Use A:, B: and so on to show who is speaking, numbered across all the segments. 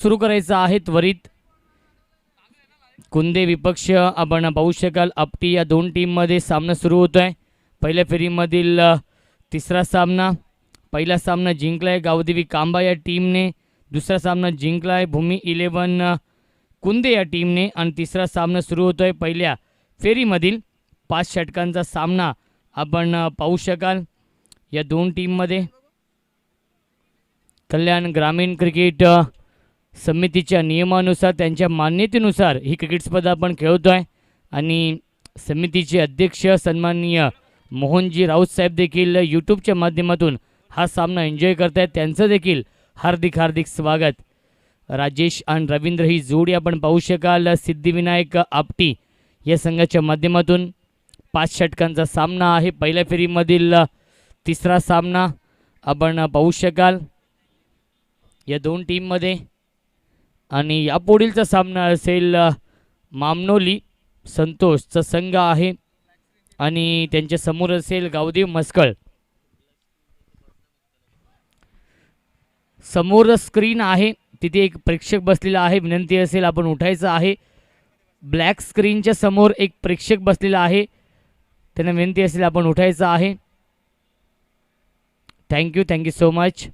A: सुरू करायचं आहे त्वरित. कुंदे विपक्ष आपण पाहू शकाल आपटी या दोन टीममध्ये सामना सुरू होतो आहे. पहिल्या फेरीमधील तिसरा सामना. पहिला सामना जिंकला आहे गावदेवी कांबा या टीमने. दुसरा सामना जिंकला आहे भूमी 11 कुंदे या टीमने. आणि तिसरा सामना सुरू होतो आहे पहिल्या फेरीमधील 5 षटकांचा सामना आपण पाहू शकाल या दोन टीममध्ये. कल्याण ग्रामीण क्रिकेट समितीच्या नियमानुसार त्यांच्या मान्यतेनुसार ही क्रिकेट स्पर्धा आपण खेळतो आहे. आणि समितीचे अध्यक्ष सन्माननीय मोहनजी राऊत साहेब देखील यूट्यूबच्या माध्यमातून हा सामना एन्जॉय करत आहेत. त्यांचं देखील हार्दिक हार्दिक स्वागत. राजेश आणि रवींद्र ही जोडी आपण पाहू शकाल सिद्धिविनायक आपटी या संघाच्या माध्यमातून. 5 षटकांचा सामना आहे. पहिल्या फेरीमधील तिसरा सामना आपण पाहू शकाल या दोन टीममध्ये. आणि यापुढीलचा सामना असेल मामनोली संतोषचा संघ आहे आणि त्यांच्या समोर असेल गावदेव मस्कळ. समोर स्क्रीन आहे तिथे एक प्रेक्षक बसलेला आहे. विनंती असेल आपण उठायचं आहे. ब्लॅक स्क्रीनच्या समोर एक प्रेक्षक बसलेला आहे. त्यांना विनंती असेल आपण उठायचं आहे. Thank you so much.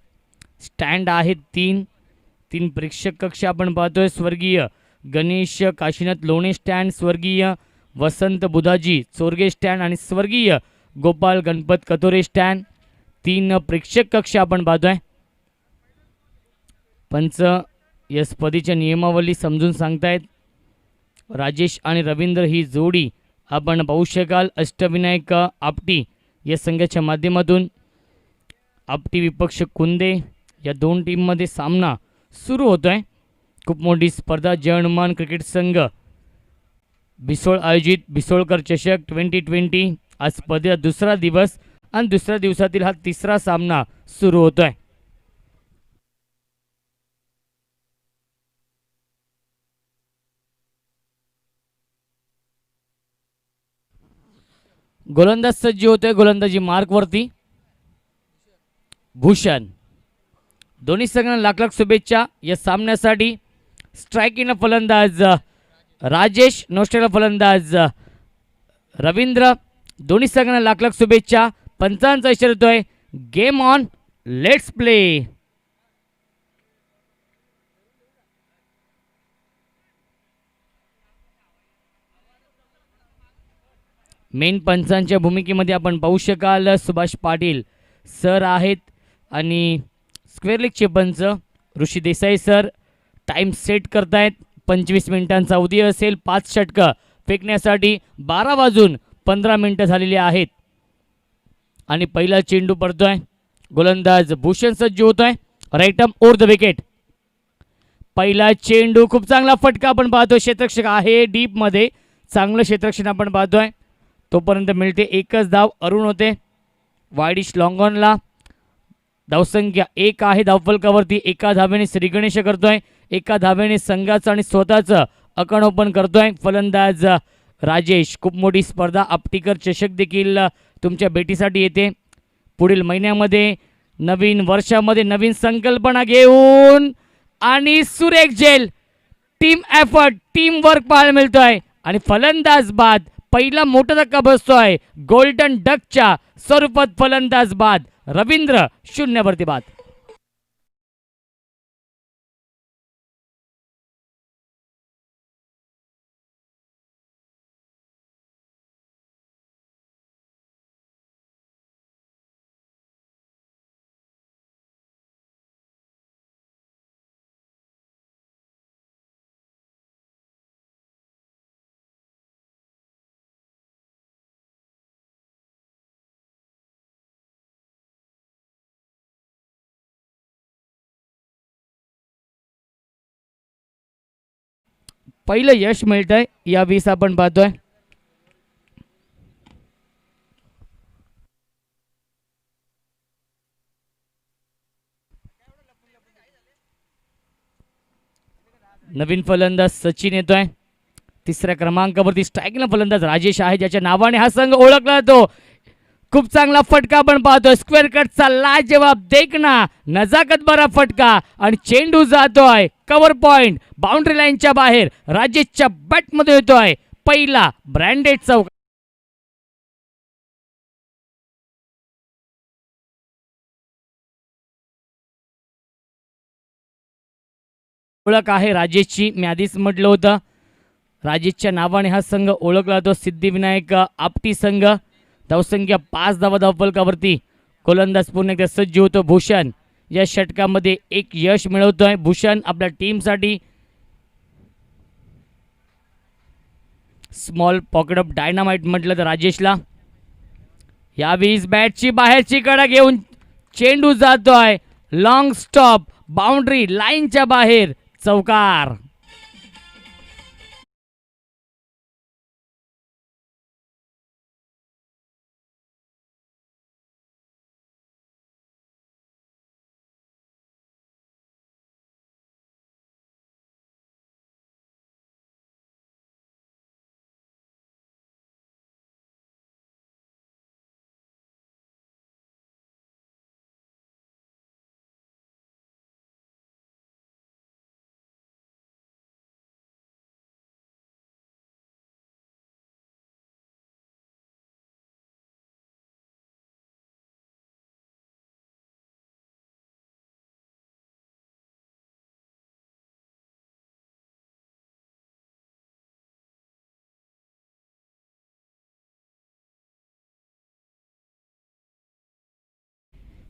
A: स्टँड आहेत तीन प्रेक्षक कक्ष आपण पाहतोय. स्वर्गीय गणेश काशीनाथ लोणे स्टँड, स्वर्गीय वसंत बुधाजी चोरगे स्टँड आणि स्वर्गीय गोपाल गणपत कतोरे स्टँड. 3 प्रेक्षक कक्ष आपण पाहतोय. पंच या स्पर्धेच्या नियमावली समजून सांगतायत. राजेश आणि रवींद्र ही जोडी आपण पाहू शकाल अष्टविनायक आपटी या संघाच्या माध्यमातून. आपटी विपक्ष कुंदे या दोन टीममध्ये सामना सुरू होतो आहे. खूप मोठी स्पर्धा जय हनुमान क्रिकेट संघ बिसोळ आयोजित बिसोळकर चषक 2020. आज स्पर्धेचा दुसरा दिवस आणि दुसऱ्या दिवसातील हा तिसरा सामना सुरू होतो आहे. गोलंदाज सज्ज होतोय. गोलंदाजी मार्कवरती भूषण. दोन्ही संघांना लाख लाख शुभेच्छा या सामन्यासाठी. स्ट्रायकिंग फलंदाज राजेश, नौष्टेला फलंदाज रवींद्र. दोन्ही संघांना लाख लाख शुभेच्छा. पंचांचा इशारा येतोय game on, let's play. Main पंचांच्या भूमिकेमध्ये आपण पाहू शकाल सुभाष पाटील सर आहेत आणि स्क्वेअर लेगचे पंच ऋषी देसाई सर. टाइम सेट करतायत. 25 मिनिटांचा अवधी असेल. 5 षटकं फेकण्यासाठी 12 वाजून 15 मिनिटं झालेली आहेत. आणि पहिला चेंडू पडतोय. गोलंदाज भूषण सज्ज होतोय. Right arm over the wicket. पहिला चेंडू खूप चांगला फटका आपण पाहतोय. क्षेत्ररक्षक आहे डीपमध्ये. चांगलं क्षेत्ररक्षण आपण पाहतोय. तोपर्यंत मिळते एकच धाव. अरुण होते वायडिश लॉंगॉनला. धावसंख्या 1 आहे धावफलकावरती. एका धावेने श्री गणेश करतोय. एका धावेने संघाचं आणि स्वतःचं अकाउंट ओपन करतोय फलंदाज राजेश. खूप मोठी स्पर्धा आपटीकर चषक देखील तुमच्या भेटीसाठी येते. पुढील महिन्यामध्ये नवीन वर्षामध्ये नवीन संकल्पना घेऊन आणि सुरेख झेल टीम एफर्ट टीम वर्क पाहायला मिळतोय. आणि फलंदाज बाद. पहिला मोठा धक्का बसतोय गोल्डन डकच्या स्वरूपात. फलंदाज बाद. रवींद्र 0 वरती बाद. पहिलं यश मिळतंय या 20 आपण पाहतोय. नवीन फलंदाज सचिन येतोय. तिसऱ्या क्रमांकावरती स्ट्रायकिंग फलंदाज राजेश आहे ज्याच्या नावाने हा संघ ओळखला जातो. खूप चांगला फटका आपण पाहतोय. स्क्वेअर कटचा लाजवाब देखना नजाकत भरा फटका आणि चेंडू जातोय कव्हर पॉइंट बाउंड्री लाईनच्या बाहेर राजेशच्या बॅटमध्ये येतोय पहिला ब्रँडेड चौकार. ओळख आहे राजेशची, मी आधीच म्हटलं होतं राजेशच्या नावाने हा संघ ओळखला जातो. सिद्धिविनायक आपटी संघ. धावसंख्या 5 धावा धावफलकावरती. गोलंदाज पुन्हा एकदा सज्ज होतो. भूषण या षटकामध्ये एक यश मिळवतोय. भूषण आपल्या टीमसाठी स्मॉल पॉकेट ऑफ डायनामाइट म्हटलं तर राजेशला. यावेळी बॅटची बाहेरची कडा घेऊन चेंडू जातोय लॉंग स्टॉप बाउंड्री लाईनच्या बाहेर चौकार.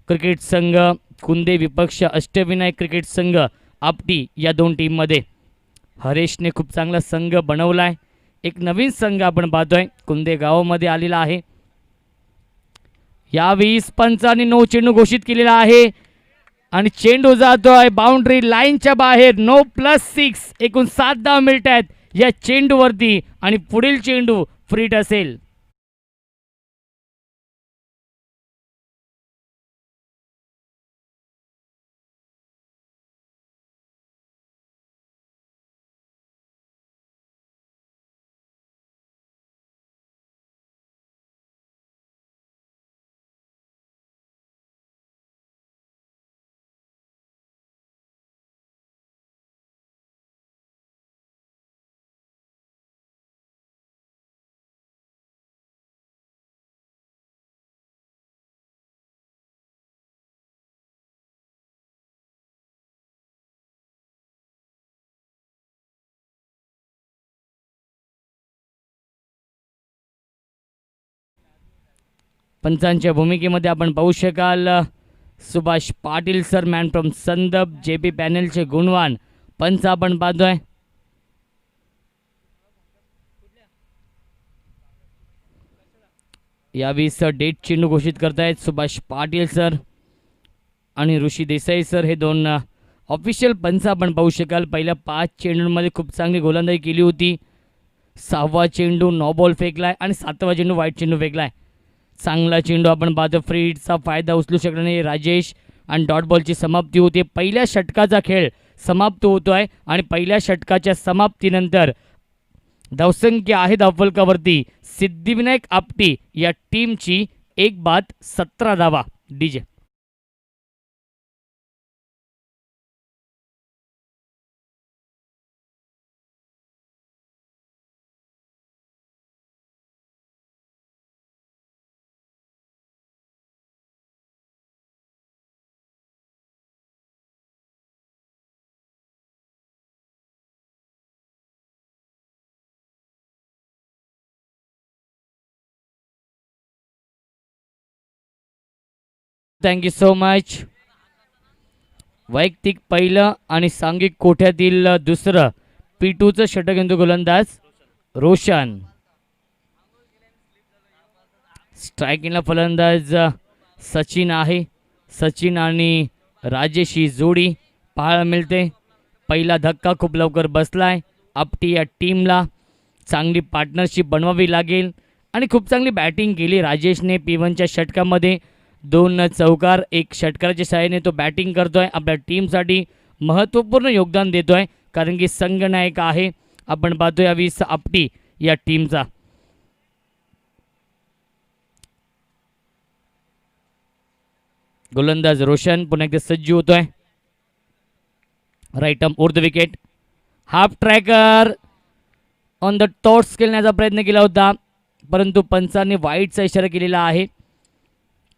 A: क्रिकेट संघ कुंदे विपक्ष अष्टविनायक क्रिकेट संघ आपटी या दोन टीममध्ये हरेशने खूप चांगला संघ बनवलाय. एक नवीन संघ आपण पाहतोय कुंदे गावामध्ये आलेला आहे. यावेळी पंचांनी 9 चेंडू घोषित केलेला आहे आणि चेंडू जातोय बाउंड्री लाईनच्या बाहेर. 9+6 एकूण 7 धावा मिळत आहेत या चेंडूवरती आणि पुढील चेंडू फ्रीट असेल. पंचांच्या भूमिकेमध्ये आपण पाहू शकाल Subhash Patil sir, man from Sandap, JP पॅनलचे गुणवान पंच आपण पाहतोय. यावेळी सर डेट चेंडू घोषित करतायत सुभाष पाटील सर आणि ऋषी देसाई सर, हे दोन ऑफिशियल पंच आपण पाहू शकाल. पहिल्या 5 चेंडूंमध्ये खूप चांगली गोलंदाजी केली होती. 6वा चेंडू नो बॉल फेकलाय आणि 7वा चेंडू वाईट चेंडू फेकलाय. चांगला चेंडू आपण पाहतो. फ्रीडचा फायदा उचलू शकला नाही राजेश आणि डॉट बॉलची समाप्ती होते. पहिल्या षटकाचा खेळ समाप्त होतोय आणि पहिल्या षटकाच्या समाप्तीनंतर धावसंख्या आहे धावफलकावरती सिद्धिविनायक आपटी या टीमची 1 बाद 17 धावा. DJ thank you so much. वैयक्तिक पहिलं आणि सांघिक कोठ्यातील दुसरं P2चं षटक घेतो गोलंदाज रोशन. स्ट्रायकिंगला फलंदाज सचिन आहे. सचिन आणि राजेश ही जोडी पाहायला मिळते. पहिला धक्का खूप लवकर बसलाय. आपटी या टीमला चांगली पार्टनरशिप बनवावी लागेल आणि खूप चांगली बॅटिंग केली राजेशने. P1च्या षटकामध्ये 2 चौकार, 1 षटकाराच्या सहाय्याने तो बॅटिंग करतोय. आपल्या टीमसाठी महत्त्वपूर्ण योगदान देतोय कारण की संघनायक आहे. आपण पाहतोय यावेळी आपटी या टीमचा. गोलंदाज रोशन पुन्हा एकदा सज्ज होतोय. Right arm over the wicket. Half tracker on the tots खेळण्याचा प्रयत्न केला होता, परंतु पंचांनी वाईटचा इशारा केलेला आहे.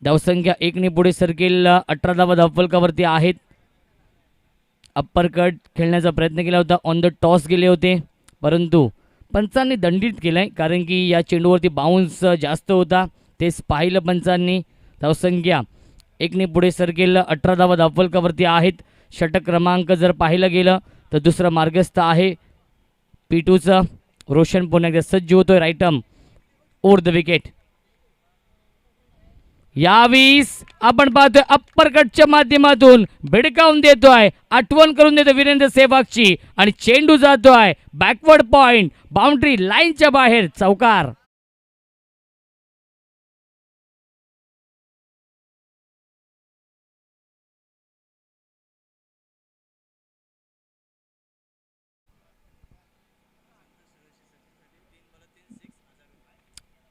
A: धावसंख्या 1 पुढे सरकेल. 18 धावा धावफलकावरती आहेत. अप्पर कट खेळण्याचा प्रयत्न केला होता, ऑन द टॉस गेले होते, परंतु पंचांनी दंडित केलंय कारण की या चेंडूवरती बाउन्स जास्त होता. तेच पाहिलं पंचांनी. धावसंख्या 1 पुढे सरकेल. 18 धावा धावफलकावरती आहेत. षटक क्रमांक जर पाहिलं गेलं तर दुसरा मार्गस्थ आहे P2चं. रोशन पुन्हा एकदा सज्ज होतोय. Right arm over the wicket. यावीस आपण पाहतोय अप्पर कटच्या माध्यमातून भिडकावून देतोय, आठवण करून देतो वीरेंद्र सेहवागची आणि चेंडू जातोय बॅकवर्ड पॉइंट, बाउंड्री लाईनच्या बाहेर. चौकार.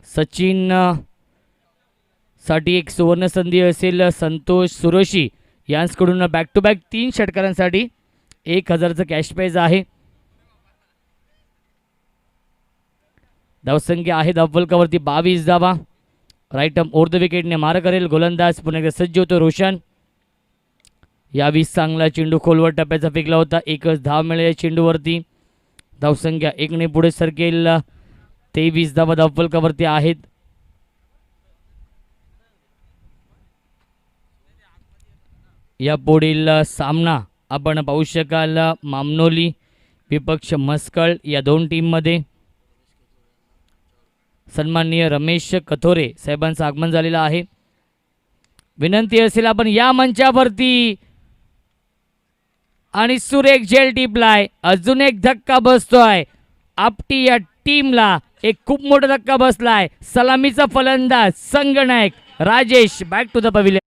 A: सचिन साठी एक सुवर्ण संधी असेल. संतोष सुरोशी यांच्याकडून बॅक टू बॅक 3 षटकारांसाठी 1000चं कॅश प्राइज आहे. धावसंख्या आहे धावफलकावरती 22 धावा. राईट आर्म ओव्हर द विकेटने मार करेल गोलंदाज. पुन्हा एकदा सज्ज होतो रोशन. यावीस चांगला चेंडू खोलवर टप्प्याचा फेकला होता. एकच धाव मिळेल चेंडूवरती. धावसंख्या 1 पुढे सरकेल. 23 धावा धावफलकावरती आहेत. या पुढील सामना आपण पाहू शकाल मामनोली विपक्ष मस्कळ या 2 टीममध्ये. सन्माननीय रमेश कथोरे साहेबांचं आगमन झालेलं आहे. विनंती असेल आपण या मंचावरती आणि सुरेख झेल टिपलाय. अजून एक धक्का बसतोय आपटी या टीमला. एक खूप मोठा धक्का बसलाय. सलामीचा फलंदाज संगनायक Rajesh back to the pavilion.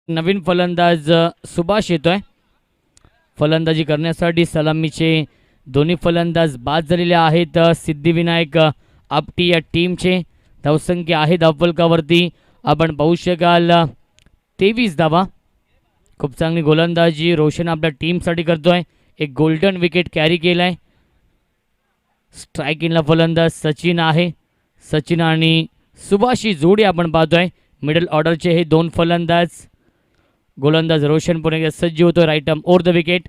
A: नवीन फलंदाज सुभाष येतोय फलंदाजी करण्यासाठी. सलामीचे दोन्ही फलंदाज बाद झालेले आहेत. सिद्धिविनायक आपटी या टीमचे. धावसंख्या आहे धावफलकावरती आपण पाहू शकाल 23 धावा. खूप चांगली गोलंदाजी रोशन आपल्या टीमसाठी करतोय. एक गोल्डन विकेट कॅरी केलाय. स्ट्राईक इनला फलंदाज सचिन आहे. सचिन आणि सुभाषची जोडी आपण पाहतोय. मिडल ऑर्डरचे हे 2 फलंदाज. गोलंदाज रोशन पुन्हा एकदा सज्ज होतो. Right arm over the wicket.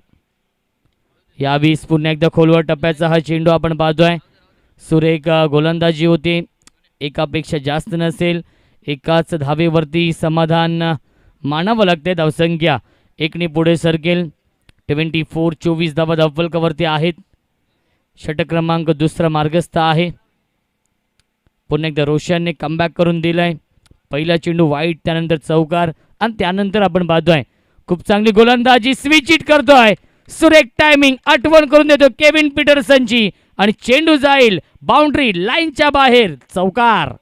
A: यावीस पुन्हा एकदा खोलवर टप्प्याचा हा चेंडू आपण पाहतोय. सुरेख गोलंदाजी होते. एकापेक्षा जास्त नसेल. एकाच धावेवरती समाधान मानावं लागते. धावसंख्या 1 पुढे सरकेल. 24 धावा धावफलकावरती आहेत. षटक क्रमांक दुसरा मार्गस्थ आहे. पुन्हा एकदा रोशनने कमबॅक करून दिलाय. पहिला चेंडू वाईट, त्यानंतर चौकार आणि त्यानंतर आपण पाहतोय खूप चांगली गोलंदाजी. स्विच हिट करतोय. सुरेख टायमिंग आठवण करून देतो केविन पीटरसनची आणि चेंडू जाईल बाउंड्री लाईनच्या बाहेर. चौकार.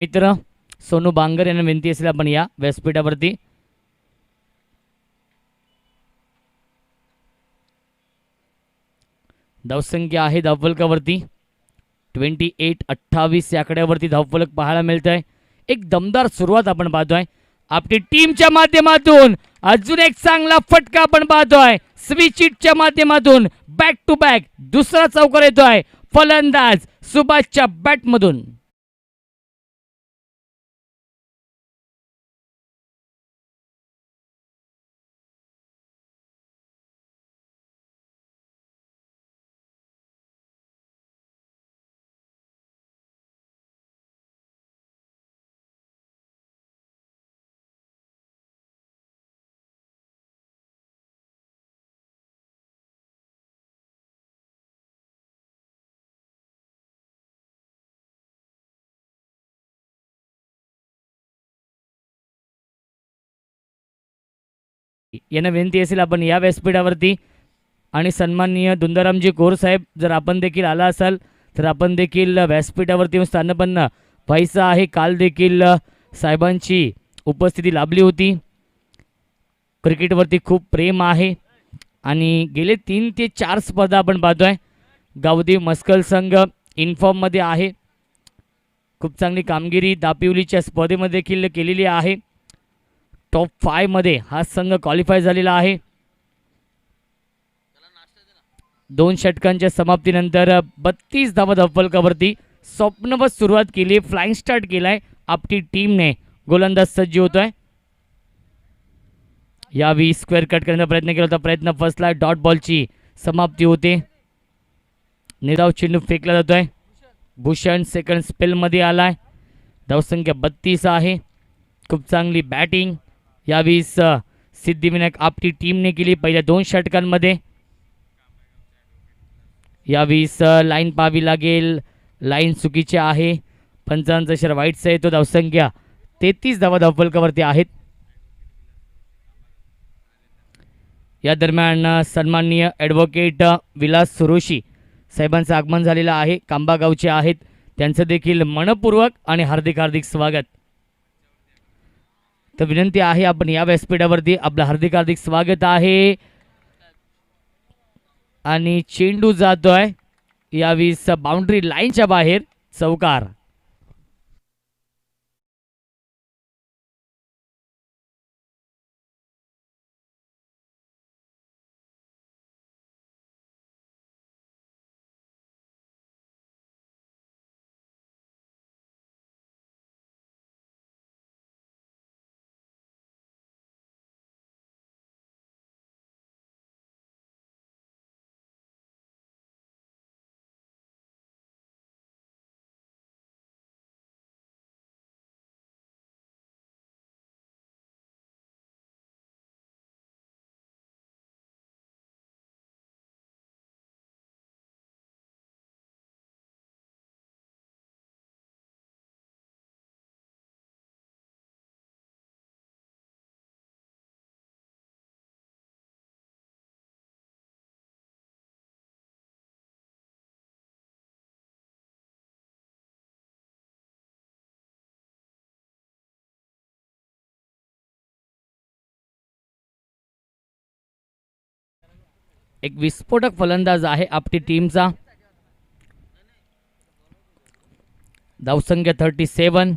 A: मित्र सोनू बांगर यांना विनंती असेल आपण या व्यासपीठावरती. धावसंख्या आहे धावफलकावरती 28-28 या आकड्यावरती धावफलक पाहायला मिळत आहे. एक दमदार सुरुवात आपण पाहतोय आपली टीमच्या माध्यमातून. अजून एक चांगला फटका आपण पाहतोय स्विच हिटच्या माध्यमातून. बॅक टू बॅक दुसरा चौकार येतोय फलंदाज सुभाषच्या बॅटमधून. यांना विनंती असेल आपण या व्यासपीठावरती आणि सन्माननीय दुंदारामजी कोर साहेब जर आपण देखील आला असाल तर आपण देखील व्यासपीठावरती येऊन स्थानपन्न व्हायचं आहे. काल देखील साहेबांची उपस्थिती लाभली होती. क्रिकेटवरती खूप प्रेम आहे आणि गेले 3 ते 4 स्पर्धा आपण पाहतोय. गावदेव मस्कल संघ इनफॉर्ममध्ये आहे. खूप चांगली कामगिरी दापिवलीच्या स्पर्धेमध्ये देखील केलेली आहे. टॉप 5 मध्ये हा संघ क्वालिफाय झालेला आहे. 2 षटकांच्या समाप्तीनंतर 32 धावा धावफलकावरती स्वप्नवत सुरुवात केली. फ्लाइंग स्टार्ट केलाय आपली टीमने. गोलंदाज सज्ज होतोय. यावेळी स्क्वेअर कट करण्याचा प्रयत्न केला होता. प्रयत्न फसला. डॉट बॉलची समाप्ती होते. निराव चेंडू फेकला जातोय. भूषण सेकंड स्पेलमध्ये आलाय. धावसंख्या 32 आहे. खूप चांगली बॅटिंग यावेळी सिद्धिविनायक आपली टीमने केली पहिल्या 2 षटकांमध्ये. यावेळी लाईन पाहावी लागेल. लाईन चुकीची आहे. पंचांचा इशारा वाईटचा येतो. धावसंख्या 33 धावा धावफलकावरती आहेत. या दरम्यान सन्माननीय ॲडव्होकेट विलास सुरोशी साहेबांचं आगमन झालेलं आहे. कांबा गावचे आहेत. त्यांचं देखील मनपूर्वक आणि हार्दिक हार्दिक स्वागत. तर विनंती आहे आपण या व्यासपीठावरती आपलं हार्दिक हार्दिक स्वागत आहे. आणि चेंडू जातोय यावेळी बाउंड्री लाईनच्या बाहेर. चौकार. एक विस्फोटक फलंदाज आहे आपली टीमचा. धावसंख्या 37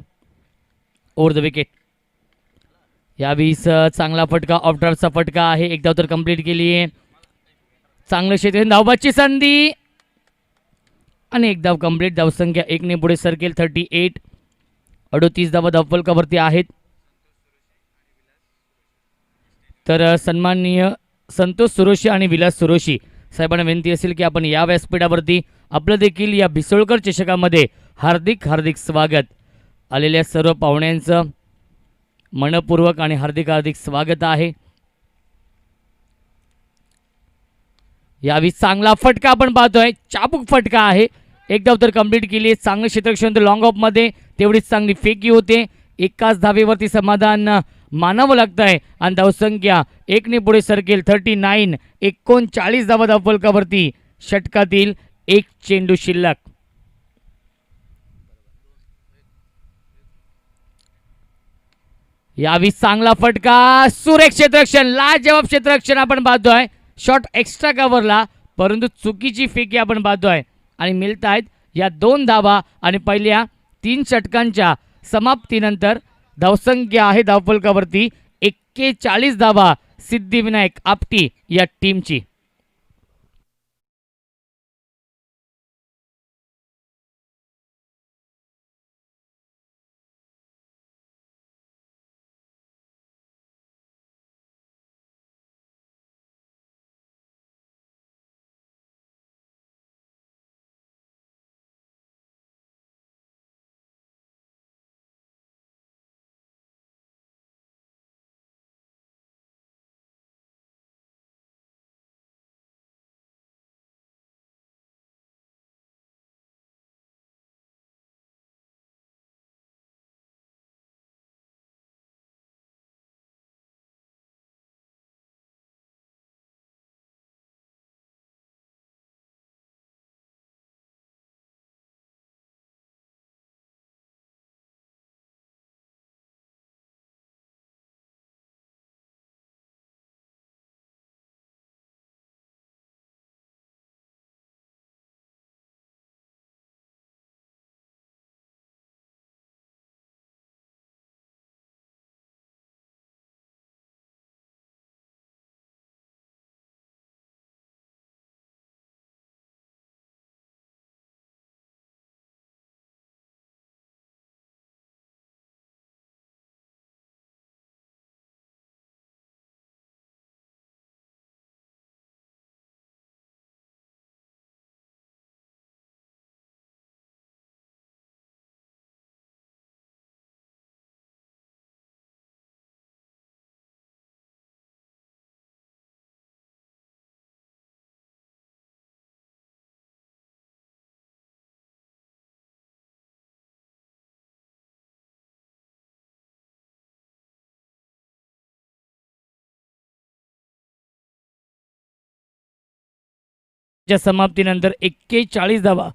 A: ओव्हर द विकेट. यावेळी चांगला फटका ऑफ ड्राईव्हचा फटका आहे. एक धाव तर कंप्लीट केली आहे. चांगलं क्षेत्र धावबाची संधी आणि एक धाव कंप्लीट. धावसंख्या 1 ने पुढे सरकेल. 38. 38 धावा धावफलकावरती आहेत. तर सन्माननीय संतोष सुरोशी आणि विलास सुरोशी साहेबांना विनंती असेल की आपण या व्यासपीठावरती आपलं देखील या भिसोळकर चषकामध्ये हार्दिक हार्दिक स्वागत. आलेल्या सर्व पाहुण्यांचं मनपूर्वक आणि हार्दिक हार्दिक स्वागत आहे. यावेळी चांगला फटका आपण पाहतोय. चाबूक फटका आहे. एक धाव तर कंप्लीट केली आहे. चांगलं क्षेत्ररक्षण लॉंग ऑफमध्ये तेवढीच चांगली फेकी होते. एकाच धावेवरती समाधान मानावं लागतं आहे आणि धावसंख्या 1 ने पुढे सरकेल. 39. 39 धावा धावफलकावरती. षटकातील एक चेंडू शिल्लक. यावेळी चांगला फटका. सुरेख क्षेत्ररक्षण लाजवाब क्षेत्ररक्षण आपण पाहतोय. शॉट एक्स्ट्रा कव्हरला परंतु चुकीची फेकी आपण पाहतोय आणि मिळत आहेत या 2 धावा. आणि पहिल्या 3 षटकांच्या समाप्तीनंतर धावसंख्या आहे धावफलकावरती 41 धावा सिद्धिविनायक आपटी या टीमची. च्या समाप्तीनंतर 41 धावा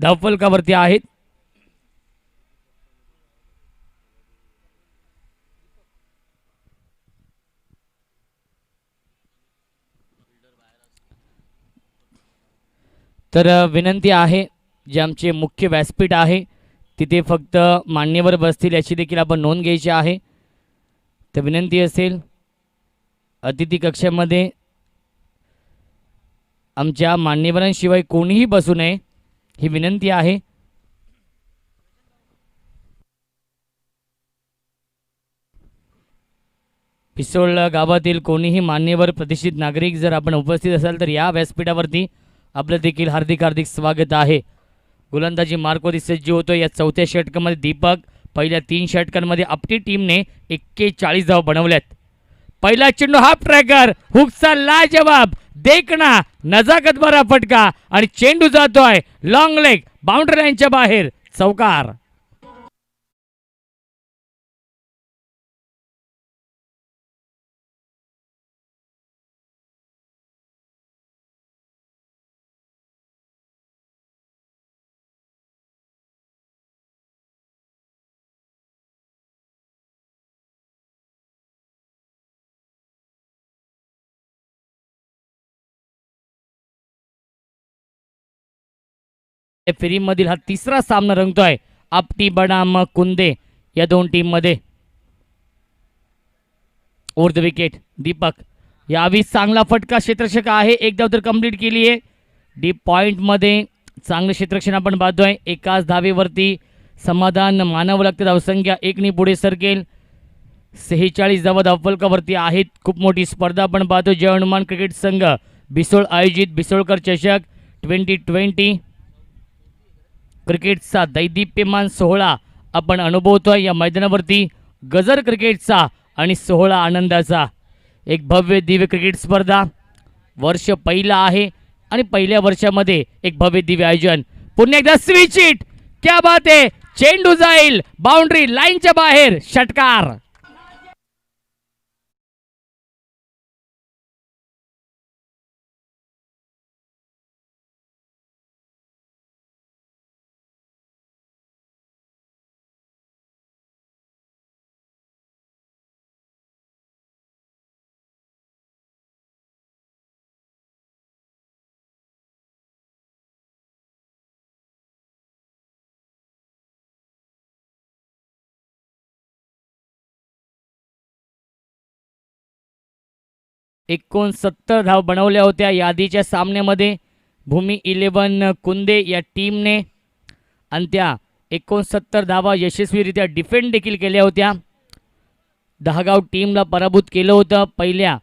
A: धावफलकावरती आहेत. तर विनंती आहे, जे आमचे मुख्य व्यासपीठ आहे तिथे फक्त मान्यवर बसतील याची देखील आपण नोंद घ्यायची आहे. तर विनंती असेल अतिथी कक्षामध्ये आमच्या मान्यवरांशिवाय कोणीही बसू नये ही विनंती आहे. पिसोळ गावातील कोणीही मान्यवर प्रतिष्ठित नागरिक जर आपण उपस्थित असाल तर या व्यासपीठावरती आपलं देखील हार्दिक हार्दिक स्वागत आहे. गोलंदाजी मार्कवरती सज्ज होतो. या चौथ्या षटकामध्ये दीपक, पहिल्या 3 षटकांमध्ये आपली टीमने 41 धावा बनवल्यात. पहिला चेंडू हाफ ट्रॅकर, हुकचा लाजवाब, देखना नजाकत भरा फटका आणि चेंडू जातोय लॉंग लेग बाउंड्री लाईनच्या बाहेर, चौकार. फेरीमधील हा तिसरा सामना रंगतोय आपटी बनाम कुंदे या दोन टीम मध्ये. ओव्हर द विकेट दीपक, यावी चांगला फटका, क्षेत्ररक्षक आहे, एक धाव तर कंप्लीट केली आहे. डीप पॉइंट मध्ये चांगलं क्षेत्ररक्षण आपण पाहतोय. एकाच धावेवरती समाधान मानावं लागतं. धावसंख्या 1 पुढे सरकेल. 46 धावा धावफलकावरती आहेत. खूप मोठी स्पर्धा आपण पाहतो. जय हनुमान क्रिकेट संघ बिसोळ आयोजित बिसोळकर चषक 2020 क्रिकेटचा दैदिप्यमान सोहळा आपण अनुभवतोय. या मैदानावरती गजर क्रिकेटचा आणि सोहळा आनंदाचा एक भव्य दिव्य क्रिकेट स्पर्धा. वर्ष पहिलं आहे आणि पहिल्या वर्षामध्ये एक भव्य दिव्य आयोजन. पुन्हा एकदा स्विच हिट, क्या बात आहे, चेंडू जाईल बाउंड्री लाईनच्या बाहेर, षटकार. एकोणसत्तर धाव बनवल्या होत्या यादीच्या सामन्यामध्ये भूमी 11 कुंदे या टीमने, आणि त्या 69 धावा यशस्वीरित्या डिफेंड देखील केल्या होत्या. दहागाव टीमला पराभूत केलं होतं. पहिल्या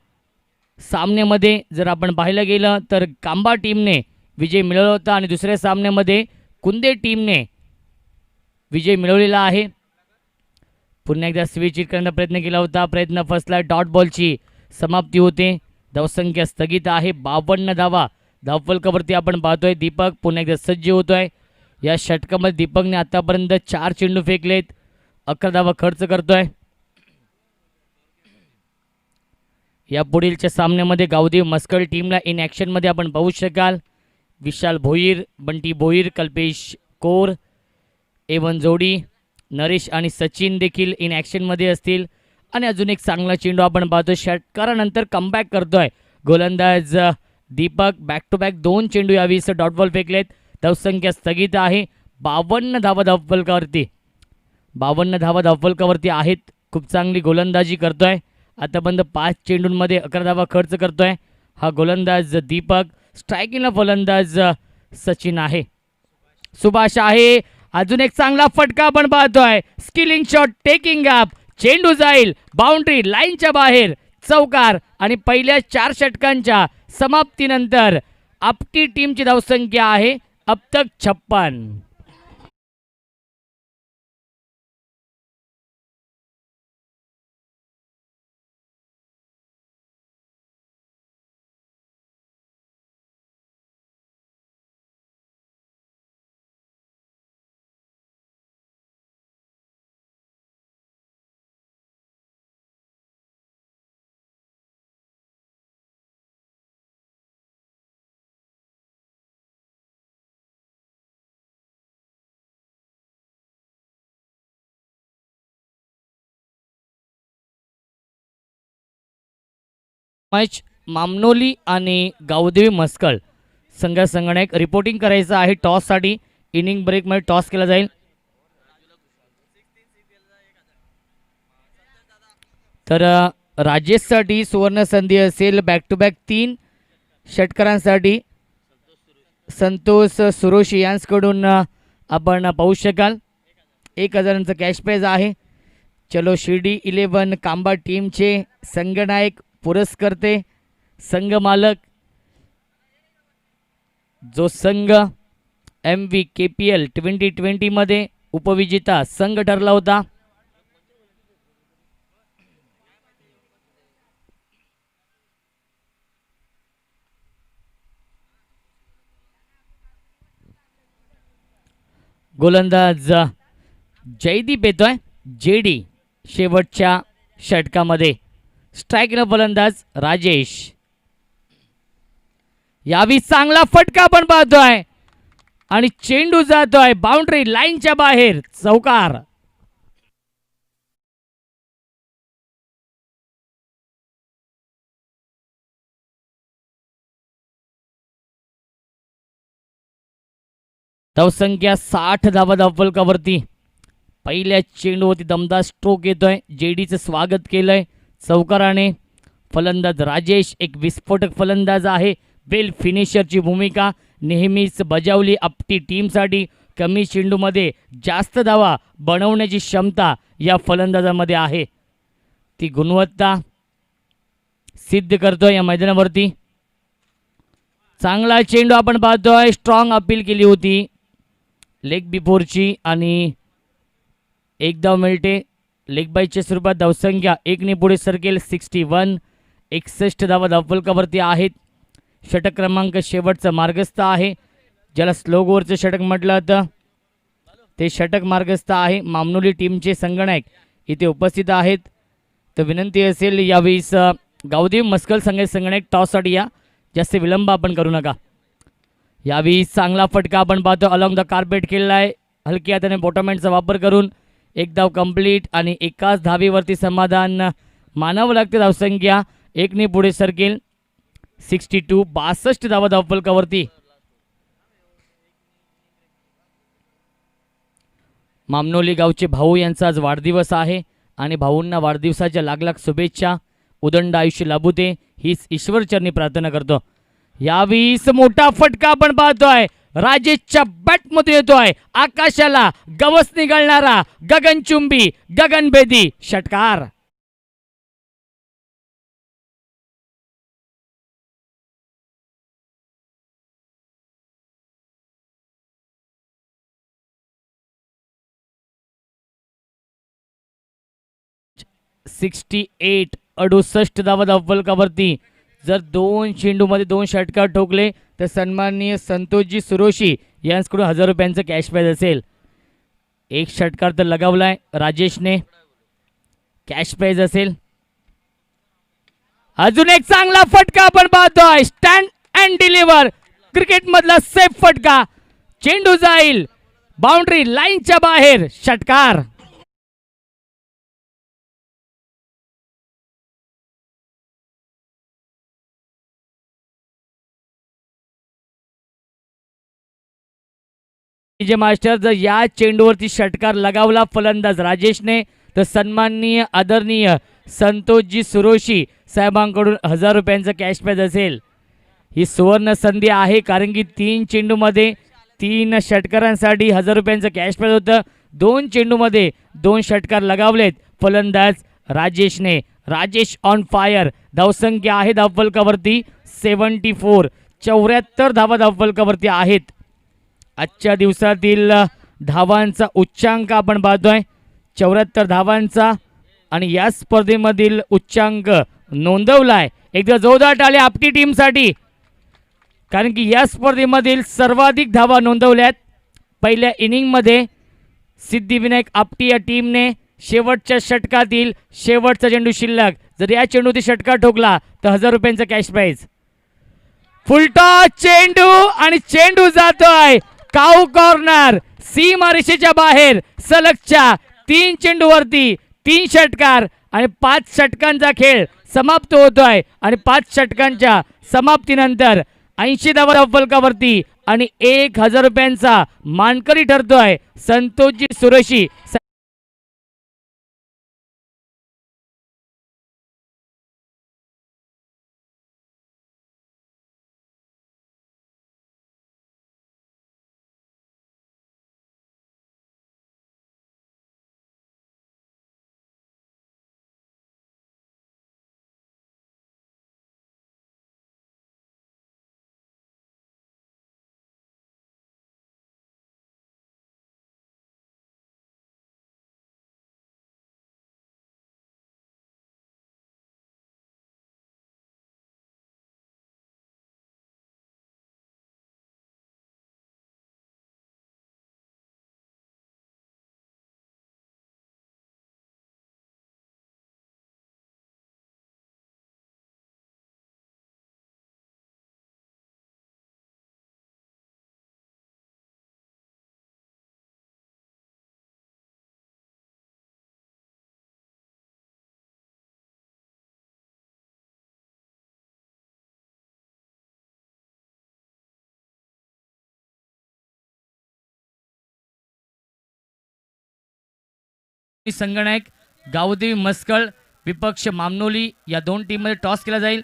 A: सामन्यामध्ये जर आपण पाहायला गेलं तर कांबा टीमने विजय मिळवला होता आणि दुसऱ्या सामन्यामध्ये कुंदे टीमने विजय मिळवलेला आहे. पुन्हा एकदा स्विच हिट करण्याचा प्रयत्न केला होता, प्रयत्न फसला. डॉट बॉलची समाप्ती होते. धावसंख्या स्थगित आहे. 52 धावा धावफलकावरती आपण पाहतोय. दीपक पुन्हा एकदा सज्ज होतोय. या षटकामध्ये दीपकने आतापर्यंत 4 चेंडू फेकलेत, 11 धावा खर्च करतोय. या पुढीलच्या सामन्यामध्ये गावदेव मस्कळ टीमला इन ॲक्शनमध्ये आपण पाहू शकाल. विशाल भोईर, बंटी भोईर, कल्पेश कोर, एवन जोडी, नरेश आणि सचिन देखील इन ॲक्शनमध्ये असतील. आणि अजून एक चांगला चेंडू आपण पाहतो. षटकारानंतर कमबॅक करतोय गोलंदाज दीपक. बॅक टू बॅक 2 चेंडू यावेळी डॉट बॉल फेकलेत. धावसंख्या स्थगित आहे. 52 धावा धावफलकावरती, 52 धावा धावफलकावरती आहेत. खूप चांगली गोलंदाजी करतोय. आतापर्यंत 5 चेंडूंमध्ये 11 धावा खर्च करतोय हा गोलंदाज दीपक. स्ट्रायकिंगला फलंदाज सचिन आहे. सुभाष आहे. अजून एक चांगला फटका आपण पाहतोय. स्किलिंग शॉट, टेकिंग अप, चेंडू जाईल बाउंड्री लाईनच्या बाहेर, चौकार. आणि पहिल्या 4 षटकांच्या समाप्तीनंतर आपटी टीमची धावसंख्या आहे अब तक 56. मॅच मामनोली आणि गावदेवी मस्कळ संघासंगणक रिपोर्टिंग करायचं आहे टॉससाठी. इनिंग ब्रेकमध्ये टॉस केला जाईल. तर राजेशसाठी सुवर्ण संधी असेल. बॅक टू बॅक 3 षटकारांसाठी संतोष सुरोशी यांच्याकडून आपण पाहू शकाल 1000चं कॅश प्राइज आहे. चलो शिर्डी 11 कांबा टीमचे संघनायक पुरस्कर्ते संघ मालक जो संघ MV KPL 2020 मध्ये उपविजेता संघ ठरला होता. गोलंदाज जयदीप येतोय. JD शेवटच्या षटकामध्ये. स्ट्राईकनं फलंदाज राजेश. यावी चांगला फटका पण पाहतोय आणि चेंडू जातोय बाउंड्री लाईनच्या बाहेर. चौकार. धावसंख्या 60 धावा धावफलकावरती. पहिल्या चेंडूवरती दमदार स्ट्रोक येतोय. JDचं स्वागत केलंय चौकाराने. फलंदाज राजेश एक विस्फोटक फलंदाज आहे. वेल फिनिशरची भूमिका नेहमीच बजावली आपटी टीमसाठी. कमी चेंडूमध्ये जास्त धावा बनवण्याची क्षमता या फलंदाजामध्ये आहे. ती गुणवत्ता सिद्ध करतोय या मैदानावरती. चांगला चेंडू आपण पाहतोय. स्ट्रॉंग अपील केली होती लेग बिफोरची आणि एक धाव मिळते. लेग बायच्या स्वरूपात धावसंख्या 1 पुढे सरकेल. 61 61 धावा धावफलकावरती आहेत. षटक क्रमांक शेवटचा मार्गस्थ आहे. ज्याला स्लो गोरचं षटक म्हटलं तर ते षटक मार्गस्थ आहे. मामनोली टीमचे संगणक इथे उपस्थित आहेत. तर विनंती असेल यावेळीस गावदेवी मस्कल संगणक टॉससाठी या. जास्त विलंब आपण करू नका. यावेळी चांगला फटका आपण पाहतो. अलॉंग द कार्पेट केलेला आहे. हलक्या हाताने बॉटमहँडचा वापर करून एक धाव कंप्लीट आणि एकाच धावेवरती समाधान मानावं लागते. धावसंख्या 1 पुढे सरकेल. 62 62 धावा धावफलकावरती. मामनोली गावचे भाऊ यांचा आज वाढदिवस आहे आणि भाऊंना वाढदिवसाच्या लाख शुभेच्छा. उदंड आयुष्य लाभू दे हीच ईश्वरचरणी प्रार्थना करतो. यावेळीस मोठा फटका आपण पाहतोय. राजेशच्या बॅटमध्ये येतोय. आकाशाला गवस निघालणारा गगनचुंबी गगनभेदी षटकार. सिक्स्टी 68 धावा धावफलकावरती. जर 2 चेंडूमध्ये 2 षटकार ठोकले तर सन्माननीय संतोषजी सुरोशी यांच्याकडून 1000 रुपयांचं कॅश प्राइज असेल. एक षटकार तर लगावलाय राजेशने. कॅश प्राइज असेल. अजून एक चांगला फटका आपण पाहतोय. स्टँड अँड डिलिव्हर क्रिकेट मधला सेफ फटका. चेंडू जाईल बाउंड्री लाईनच्या बाहेर. षटकार. मास्टर जर या चेंडूवरती षटकार लगावला फलंदाज राजेशने तर सन्माननीय आदरणीय संतोषजी सुरोशी साहेबांकडून 1000 रुपयांचं कॅश प्राइज असेल. ही सुवर्ण संधी आहे कारण की 3 चेंडूमध्ये 3 षटकारांसाठी 1000 रुपयांचं कॅश प्राइज होतं. 2 चेंडूमध्ये 2 षटकार लगावलेत फलंदाज राजेशने. Rajesh on fire. धावसंख्या आहे धावफलकावरती 74 74 धावा धावफलकावरती आहेत. आजच्या दिवसातील धावांचा उच्चांक आपण पाहतोय 74 धावांचा आणि या स्पर्धेमधील उच्चांक नोंदवलाय. एकदा जोरदार टाळ्या आपटी टीमसाठी कारण की या स्पर्धेमधील सर्वाधिक धावा नोंदवल्यात. पहिल्या इनिंगमध्ये सिद्धिविनायक आपटी या टीमने शेवटच्या षटकातील शेवटचा चेंडू शिल्लक जर या चेंडूवरती षटकार ठोकला तर 1000 रुपयांचा कॅश प्राइज. फुलटॉस चेंडू आणि चेंडू जातोय काऊ कॉर्नर. सीमारेषेच्या बाहेर. सलगच्या 3 चेंडूवरती 3 षटकार आणि 5 षटकांचा खेळ समाप्त होतोय आणि 5 षटकांच्या समाप्तीनंतर 80 धावा फलकावरती आणि 1000 रुपयांचा मानकरी ठरतोय संतोषजी सुरेशी. संगनायक गावदेवी मस्कळ विपक्ष मामनोली या दोन टीम मध्ये टॉस केला जाईल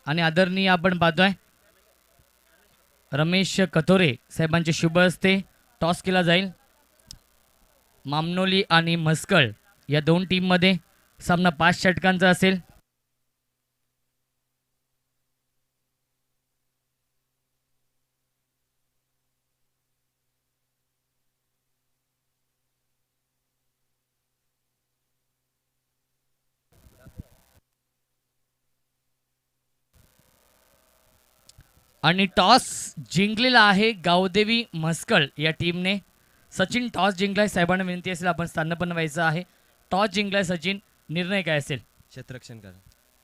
A: आणि आदरणीय आपण पाहतोय रमेश कथोरे साहेबांचे शुभ हस्ते टॉस केला जाईल. मामनोली आणि मस्कळ या दोन टीम मध्ये सामना 5 षटकांचा असेल. आणि टॉस जिंकलेला आहे गावदेवी मस्कळ या टीमने. सचिन टॉस जिंकलाय. साहेबांना विनंती असेल आपण स्थानपन्न व्हायचं आहे. टॉस जिंकलाय सचिन, निर्णय काय असेल?
B: क्षेत्ररक्षण करा.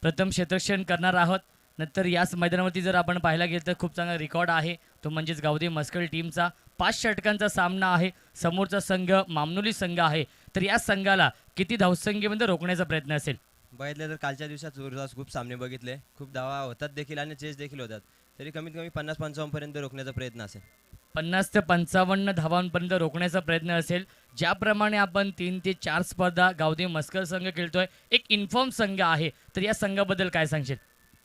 A: प्रथम क्षेत्ररक्षण करणार आहोत. नंतर याच मैदानावरती जर आपण पाहायला गेलं तर खूप चांगला रेकॉर्ड आहे तो म्हणजेच गावदेवी मस्कळ टीमचा. 5 षटकांचा सामना आहे. समोरचा संघ मामनोली संघ आहे. तर या संघाला किती धावसंख्येमध्ये रोखण्याचा प्रयत्न असेल?
B: बघितलं तर कालच्या दिवसात जोरदार खूप सामने बघितले, खूप धावा होतात देखील आणि चेस देखील होतात, तरी कमीत कमी 50-55 पर्यंत रोखण्याचा प्रयत्न असेल.
A: 50 ते 55 धावांपर्यंत रोखण्याचा प्रयत्न असेल. ज्याप्रमाणे आपण 3 ते 4 स्पर्धा गावदेवी मस्कळ संघ खेळतोय, एक इन्फॉर्म संघ आहे, तर या संघाबद्दल काय सांगशील?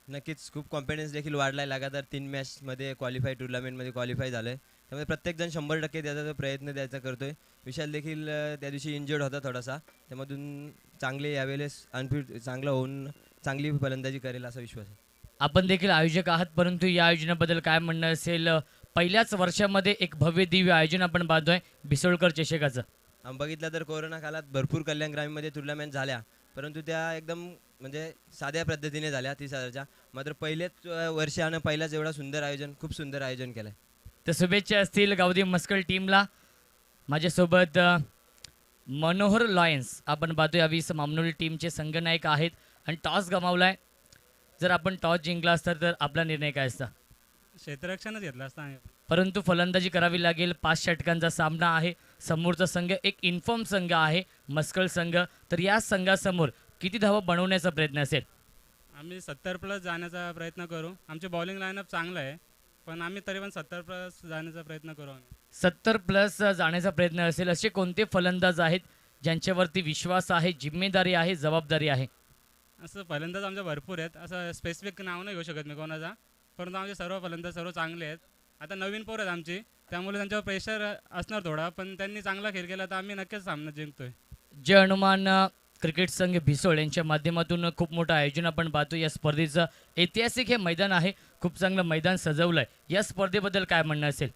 B: नक्कीच खूप कॉन्फिडन्स देखील वाढलाय. लगातार 3 मॅचमध्ये क्वालिफाय, टुर्नामेंटमध्ये क्वालिफाय झालं आहे. त्यामुळे प्रत्येकजण 100% द्यायचा प्रयत्न द्यायचा करतोय. विशाल देखील त्या दिवशी इंजर्ड होता थोडासा, त्यामधून चांगले यावेळेस अनफिट चांगलं होऊन चांगली फलंदाजी करेल असा विश्वास आहे.
A: आपण देखील आयोजक आहात, परंतु या आयोजनाबद्दल काय म्हणणं असेल? पहिल्याच वर्षामध्ये एक भव्य दिव्य आयोजन आपण पाहतोय बिसोळकर चषकाचं.
B: आम्ही बघितलं तर कोरोना काळात भरपूर कल्याण ग्रामीणमध्ये टुर्नामेंट झाल्या, परंतु त्या एकदम म्हणजे साध्या पद्धतीने झाल्या 30,000च्या. मात्र पहिलेच वर्षानं पहिलाच एवढा सुंदर आयोजन, खूप सुंदर आयोजन केलं आहे.
A: तर शुभेच्छा असतील गावदेवी मस्कळ टीमला. माझ्यासोबत मनोहर लॉयन्स आपण पाहतोय 20 मामनोली टीमचे संघनायक आहेत आणि टॉस गमावलाय. जर आपण टॉस जिंकला असता तर आपला निर्णय काय असता?
C: क्षेत्ररक्षणच घेतला असता.
A: परंतु फलंदाजी करावी लागेल. 5 षटकांचा सामना आहे. समोरचा संघ एक इन्फॉर्म संघ आहे मस्कळ संघ. तर या संघासमोर किती धावा बनवण्याचा प्रयत्न असेल?
C: आम्ही 70+ जाण्याचा प्रयत्न करू. आमचे बॉलिंग लाईनअप चांगलं आहे, पण आम्ही तरी पण 70+ जाण्याचा प्रयत्न करू. आम्ही
A: 70+ जाण्याचा प्रयत्न असेल. असे कोणते फलंदाज आहेत ज्यांच्यावरती विश्वास आहे, जिम्मेदारी आहे, जबाबदारी आहे?
C: असं फलंदाज आमचे भरपूर आहेत. असं स्पेसिफिक नाव नाही घेऊ शकत मी कोणाचा, परंतु आमचे सर्व फलंदाज सर्व चांगले आहेत. आता नवीन पोर आहेत आमची, त्यामुळे त्यांच्यावर प्रेशर असणार थोडा, पण त्यांनी चांगला खेळ केला तर आम्ही नक्कीच सामना जिंकतोय.
A: जय हनुमान क्रिकेट संघ भिसोळ यांच्या माध्यमातून खूप मोठं आयोजन आपण पाहतो. या स्पर्धेचं ऐतिहासिक हे मैदान आहे. खूप चांगलं मैदान सजवलं आहे. या स्पर्धेबद्दल काय म्हणणं असेल?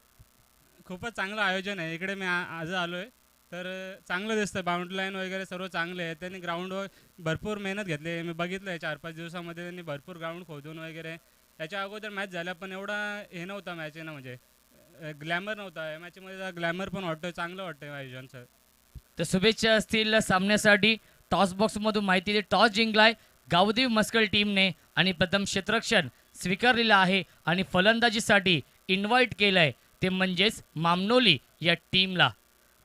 C: खूपच चांगलं आयोजन आहे. इकडे मी आज आलो आहे तर चांगलं दिसतं. बाउंड्री लाईन वगैरे सर्व चांगले आहे. त्यांनी ग्राउंडवर भरपूर मेहनत घेतली. मी बघितलं आहे 4-5 दिवसामध्ये त्यांनी भरपूर ग्राउंड खोदून वगैरे. याच्या अगोदर मॅच झाल्या पण एवढा हे नव्हता मॅच ना, म्हणजे ग्लॅमर नव्हता. या मॅचमध्ये ग्लॅमर पण वाटतोय, चांगलं वाटतंय आयोजनचं.
A: तर शुभेच्छा असतील सामन्यासाठी. टॉस बॉक्समधून माहिती दे. टॉस जिंकलाय गावदेवी मस्कळ टीमने आणि प्रथम क्षेत्ररक्षण स्वीकारलेलं आहे आणि फलंदाजीसाठी इन्व्हाइट केलं आहे ते म्हणजेच मामनोली या टीमला.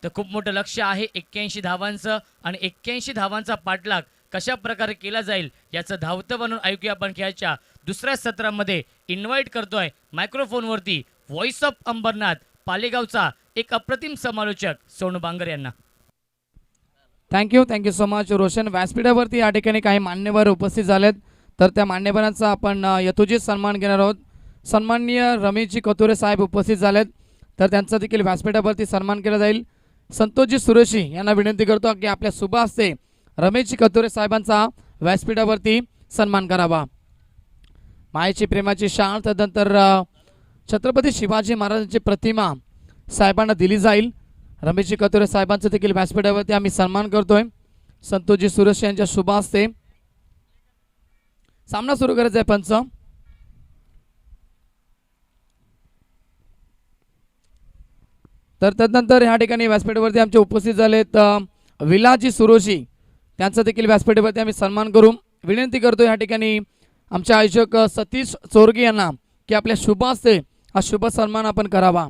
A: तर खूप मोठं लक्ष आहे 81 धावांचं आणि 81 धावांचा पाठलाग कशा प्रकारे केला जाईल याचं धावतं बनवून ऐकूया आपण खेळाच्या दुसऱ्या सत्रामध्ये. इन्व्हाइट करतोय मायक्रोफोनवरती व्हॉइस ऑफ अंबरनाथ पालेगावचा एक अप्रतिम समालोचक सोनू बांगर यांना.
D: Thank you so much Roshan. व्यासपीठावरती या ठिकाणी काही मान्यवर उपस्थित झालेत, तर त्या मान्यवरांचा आपण यथोचित सन्मान घेणार आहोत. सन्माननीय रमेशजी कतोरे साहेब उपस्थित झालेत, तर त्यांचा देखील व्यासपीठावरती सन्मान केला जाईल. संतोषजी सुरेशी यांना विनंती करतो की आपल्या शुभ हस्ते रमेशजी कतोरे साहेबांचा व्यासपीठावरती सन्मान करावा. मायेची प्रेमाची शाळ, तदनंतर छत्रपती शिवाजी महाराजांची प्रतिमा साहेबांना दिली जाईल. रमेशजी कतोरे साहेबांचं देखील व्यासपीठावरती आम्ही सन्मान करतोय. संतोषजी सुरेश यांच्या शुभ हस्ते सामना सुरू करायचा आहे. पंच तर तदनंतर ह्या ठिकाणी व्यासपीठावरती आमचे उपस्थित झालेत विलाजी सुरोशी, त्यांचा देखील व्यासपीठावरती आम्ही सन्मान करू. विनंती करतो ह्या ठिकाणी आमचे आयोजक सतीश चोरगे यांना की आपल्या शुभ हस्ते हा शुभ सन्मान आपण करावा.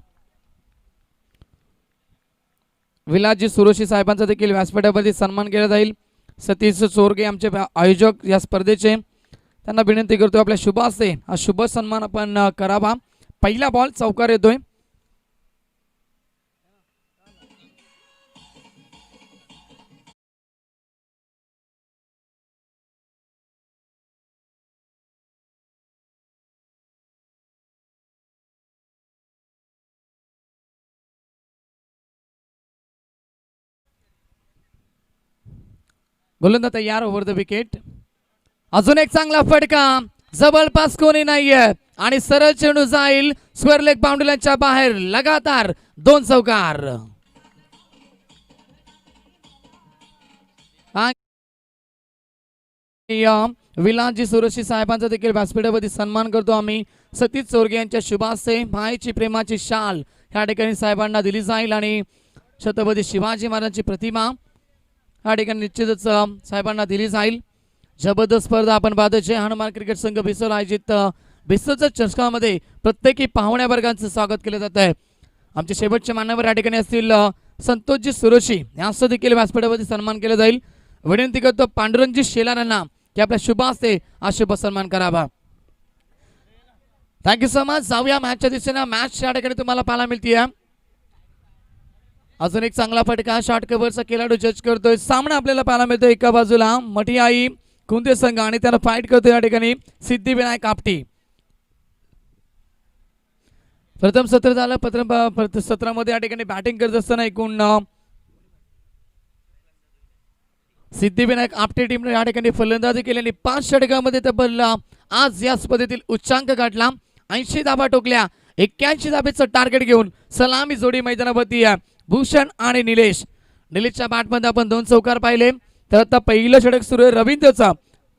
D: विलाजी सुरोशी साहेबांचा देखील व्यासपीठावरती सन्मान केला जाईल. सतीश चोरगे आमचे आयोजक या स्पर्धेचे, त्यांना विनंती करतो आपल्या शुभ हस्ते हा शुभ सन्मान आपण करावा. पहिला बॉल चौकार येतोय. गोलंदाज तयार ओव्हर द विकेट. अजून एक चांगला फटका, जवळपास कोणी नाहीये आणि सरळ चेंडू जाईल स्क्वेअर लेग बाउंड्री लाईनच्या बाहेर. लगातार 2 चौकार. विलासजी सुरशी साहेबांचा देखील व्यासपीठावरती सन्मान करतो आम्ही. सतीश चोरगे यांच्या शुभ हस्ते मायेची प्रेमाची शाल ह्या ठिकाणी साहेबांना दिली जाईल आणि छत्रपती शिवाजी महाराजांची प्रतिमा या ठिकाणी निश्चितच साहेबांना दिली जाईल. जबरदस्त स्पर्धा आपण पाहतोय. हनुमान क्रिकेट संघ भिसोल आयोजित भिसोलच्या चषकामध्ये प्रत्येकी पाहुण्या वर्गांचं स्वागत केलं जात आहे. आमचे शेवटचे मान्यवर या ठिकाणी असतील संतोषजी सुरोशी, यांचं देखील व्यासपीठावरती सन्मान केलं जाईल. विनंती करतो पांडुरंगजी शेलार यांना की आपल्या शुभ हस्ते हा शुभ सन्मान करावा. Thank you so much. जाऊया मॅचच्या दिशेनं. मॅच या ठिकाणी तुम्हाला पाहायला मिळते. अजून एक चांगला फटका शॉर्ट कव्हरचा खेळाडू जज करतोय. सामना आपल्याला पाहायला मिळतो. एका बाजूला मटियाई कुंदे संघ आणि त्याला फाईट करतोय या ठिकाणी सिद्धिविनायक आपटी. प्रथम सत्र झालं. प्रथम सत्रामध्ये या ठिकाणी बॅटिंग करत असताना एकूण सिद्धिविनायक आपटे टीमने या ठिकाणी फलंदाजी केली आणि 5 षटकामध्ये तब्बल आज या स्पर्धेतील उच्चांक गाठला. 80 धाबा टोकल्या. 81 धाब्याचं टार्गेट घेऊन सलामी जोडी मैदानावरती आहे. भूषण आणि निलेशच्या बॅटमध्ये आपण 2 चौकार पाहिले. तर आता पहिलं षटक सुरू आहे. रवींद्रचा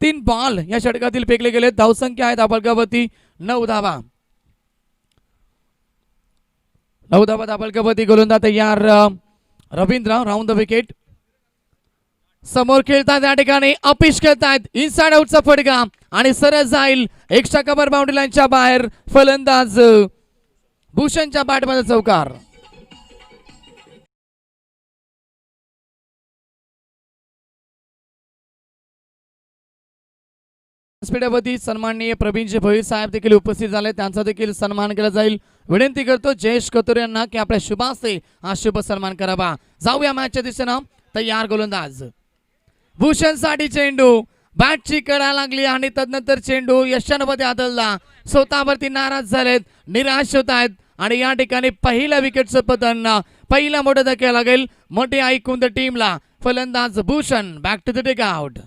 D: 3 बॉल या षटकातील फेकले गेले. धावसंख्या आहे धाबळकावरती 9 धाबा. 9 धाबा धाबळकावरती. गोलंदाज तयार रवींद्र राऊंड द विकेट. समोर खेळतात या ठिकाणी अपिश खेळतायत. इनसाइड आउटचा फटका आणि सरळ जाईल एक्स्ट्रा कव्हर बाउंड्री लाईनच्या बाहेर. फलंदाज भूषणच्या बॅटमध्ये चौकार. व्यासपीठावरती सन्माननीय प्रवीणजी भोईर साहेब देखील उपस्थित झाले, त्यांचा देखील सन्मान केला जाईल. विनंती करतो जयेश कतोरे यांना की आपल्या शुभ हस्ते हा शुभ सन्मान करावा. जाऊया मॅचच्या दिशेनं. तयार गोलंदाज भूषणसाठी चेंडू. बॅटची कडा लागली आणि तदनंतर चेंडू यशांमध्ये आदळला. स्वतःवरती नाराज झालेत, निराश होत आहेत आणि या ठिकाणी पहिल्या विकेटचं पतन. पहिला मोठा धक्का लागेल मोठे ऐकून द टीमला. फलंदाज Bhushan back to the take out.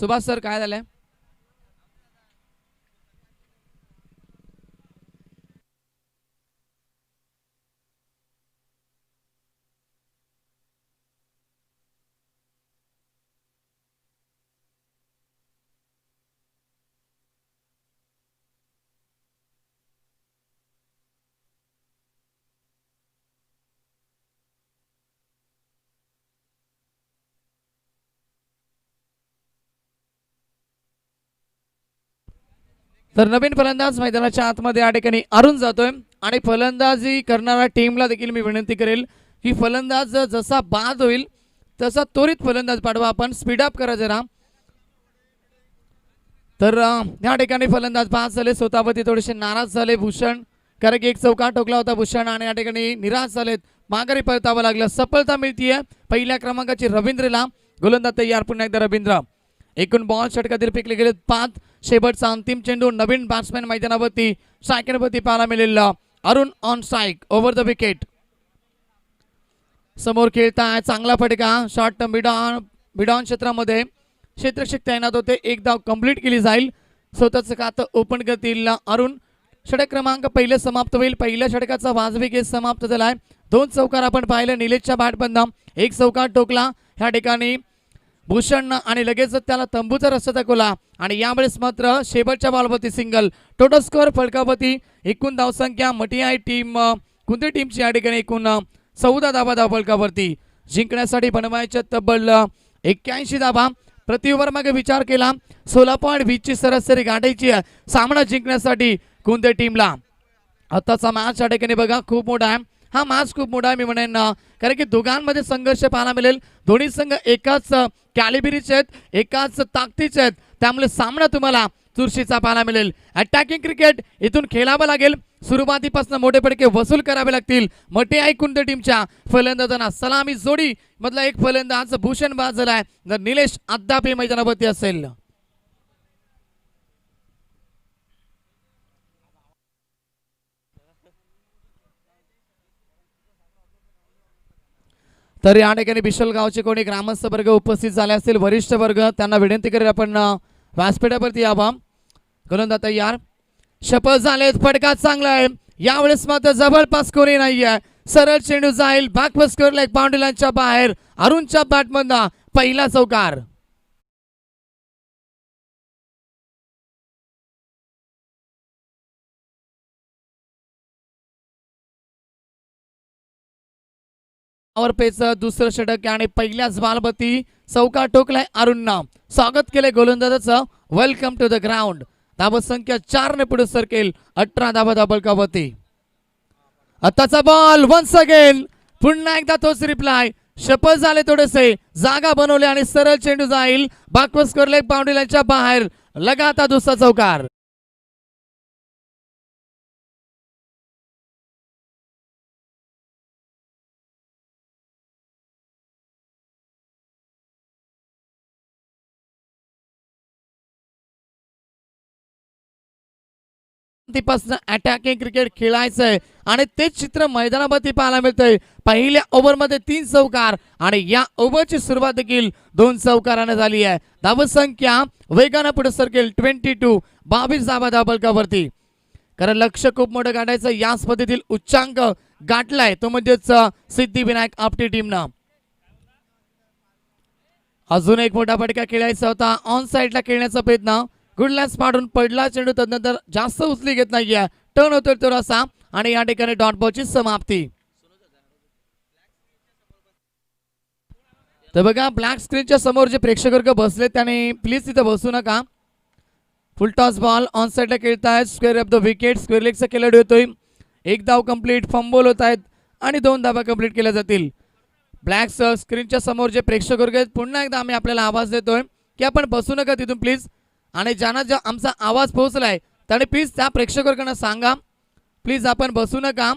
D: Subhash sir काय झालंय? तर नवीन फलंदाज मैदानाच्या आतमध्ये या ठिकाणी अरुण जातोय आणि फलंदाजी करणाऱ्या टीमला देखील मी विनंती करेल की फलंदाज जसा बाद होईल तसा त्वरित फलंदाज पाठवा, आपण स्पीड अप करा जरा. तर या ठिकाणी फलंदाज बाद झाले, स्वतःवरती थोडेसे नाराज झाले भूषण, कारण की एक चौकार ठोकला होता भूषण आणि या ठिकाणी निराश झालेत, माघारी परतावं लागलं. सफलता मिळतीये पहिल्या क्रमांकाची रवींद्रला. गोलंदाज तयार पुन्हा एकदा रवींद्र. एकूण बॉल षटकातील फेकले गेले 5. शेवटचा अंतिम चेंडू. नवीन बॅट्समॅन मैदानावरती स्ट्रायकरवरती पाहायला मिळेल Arun on strike over the wicket. समोर खेळताय चांगला फटका, शॉर्ट मिडॉन क्षेत्रामध्ये क्षेत्ररक्षक तैनात होते. एक धाव कंप्लीट केली जाईल. स्वतःचं खातं ओपन करतील अरुण. षटक क्रमांक पहिले समाप्त होईल. पहिल्या षटकाचा वाजवी केस समाप्त झालाय. 2 चौकार आपण पाहिलं निलेशच्या बॅटबंद. एक चौकार टोकला ह्या ठिकाणी भूषण आणि लगेच त्याला तंबूचा रस्ता दाखवला आणि यावेळेस मात्र शेवटच्या बॉलवरती सिंगल. टोटल स्कोअर फलकावरती एकूण धावसंख्या मटियाई टीम कोणत्या टीमची या ठिकाणी एकूण 14 धावा धावफलकावरती. जिंकण्यासाठी बनवायच्या तब्बल 81 धावा. प्रति ओव्हर मागे विचार केला 16.20 ची सरासरी गाठायची सामना जिंकण्यासाठी कोणत्या टीमला. आताचा मॅच या ठिकाणी बघा खूप मोठा आहे. हा मॅच खूप मोठा आहे मी म्हणेन, कारण की दोघांमध्ये संघर्ष पाहायला मिळेल. दोन्ही संघ एकाच कॅलिबरीचे आहेत, एकाच ताकदीचे आहेत, त्यामुळे सामना तुम्हाला चुरशीचा पाहायला मिळेल. अटॅकिंग क्रिकेट इथून खेळावं लागेल. सुरुवातीपासून मोठे फटके वसूल करावे लागतील मटियाई कुंद टीमच्या फलंदाजांना. सलामी जोडी मधला एक फलंदाज भूषण बाद झालाय, तर निलेश अद्याप मैदानावरती असेल. तर या ठिकाणी बिशल गावचे कोणी ग्रामस्थ वर्ग उपस्थित झाले असतील, वरिष्ठ वर्ग, त्यांना विनंती करेल आपण व्यासपीठावरती यावं. गोलंदाज तयार, शपथ झालेत, फटका चांगला आहे. यावेळेस मात्र जवळपास कोणी नाहीये. सरळ चेंडू जाईल बॅकवर्ड स्क्वेअर लेग बाउंड्री लाईनच्या बाहेर. अरुणच्या बॅटमधून पहिला चौकार. पेच दुसरं षटक आणि पहिल्याच बॉलवरती चौकार टोकलाय अरुणनं. स्वागत केले गोलंदाजाचं. Welcome to the ground. धावसंख्या 4 ने पुढे सरकेल. 18 धावा धावफलकावरती. आताचा बॉल वन्स अगेन. पुन्हा एकदा तोच रिप्लाय. शपथ झाले थोडेसे, जागा बनवले आणि सरळ चेंडू जाईल बॅकवर्ड स्क्वेअर लेग बाउंड्री लाईनच्या बाहेर. लगातार दुसरा चौकार. अटॅकिंग क्रिकेट खेळायचंय आणि तेच चित्र मैदानावरती पाहायला मिळतंय. पहिल्या ओव्हरमध्ये 3 चौकार आणि या ओव्हरची सुरुवात देखील 2 चौकाराने झाली आहे. धावसंख्या वेगानं पुढे सरकेल. 22 धावा धावफलकावरती. कारण लक्ष खूप मोठं गाठायचं. या स्पर्धेतील उच्चांक गाठलाय तो म्हणजेच सिद्धिविनायक आपटी टीमनं. अजून एक मोठा फटका खेळायचा होता. ऑन साइडला खेळण्याचा प्रयत्न. गुड लॅस पाडून पडला चेंडू, तदनंतर जास्त उचली घेत नाहीये. टर्न होतोय थोडासा आणि या ठिकाणी डॉट बॉलची समाप्ती. तर बघा ब्लॅक स्क्रीनच्या समोर जे प्रेक्षक वर्ग बसले त्याने प्लीज तिथे बसू नका. फुल टॉस बॉल ऑन साइडला खेळतायत. Square off the wicket. Square लेगचा खेळाडू येतोय. 1 धाव कंप्लीट. फंबोल होत आहेत आणि 2 धावा कंप्लीट केल्या जातील. ब्लॅक स्क्रीनच्या समोर जे प्रेक्षक वर्ग आहेत पुन्हा एकदा आम्ही आपल्याला आवाज देतोय की आपण बसू नका तिथून प्लीज. आणि ज्यांना जो आमचा आवाज पोहोचलाय त्याने प्लीज त्या प्रेक्षक वर्गांना सांगा प्लीज आपण बसू नका.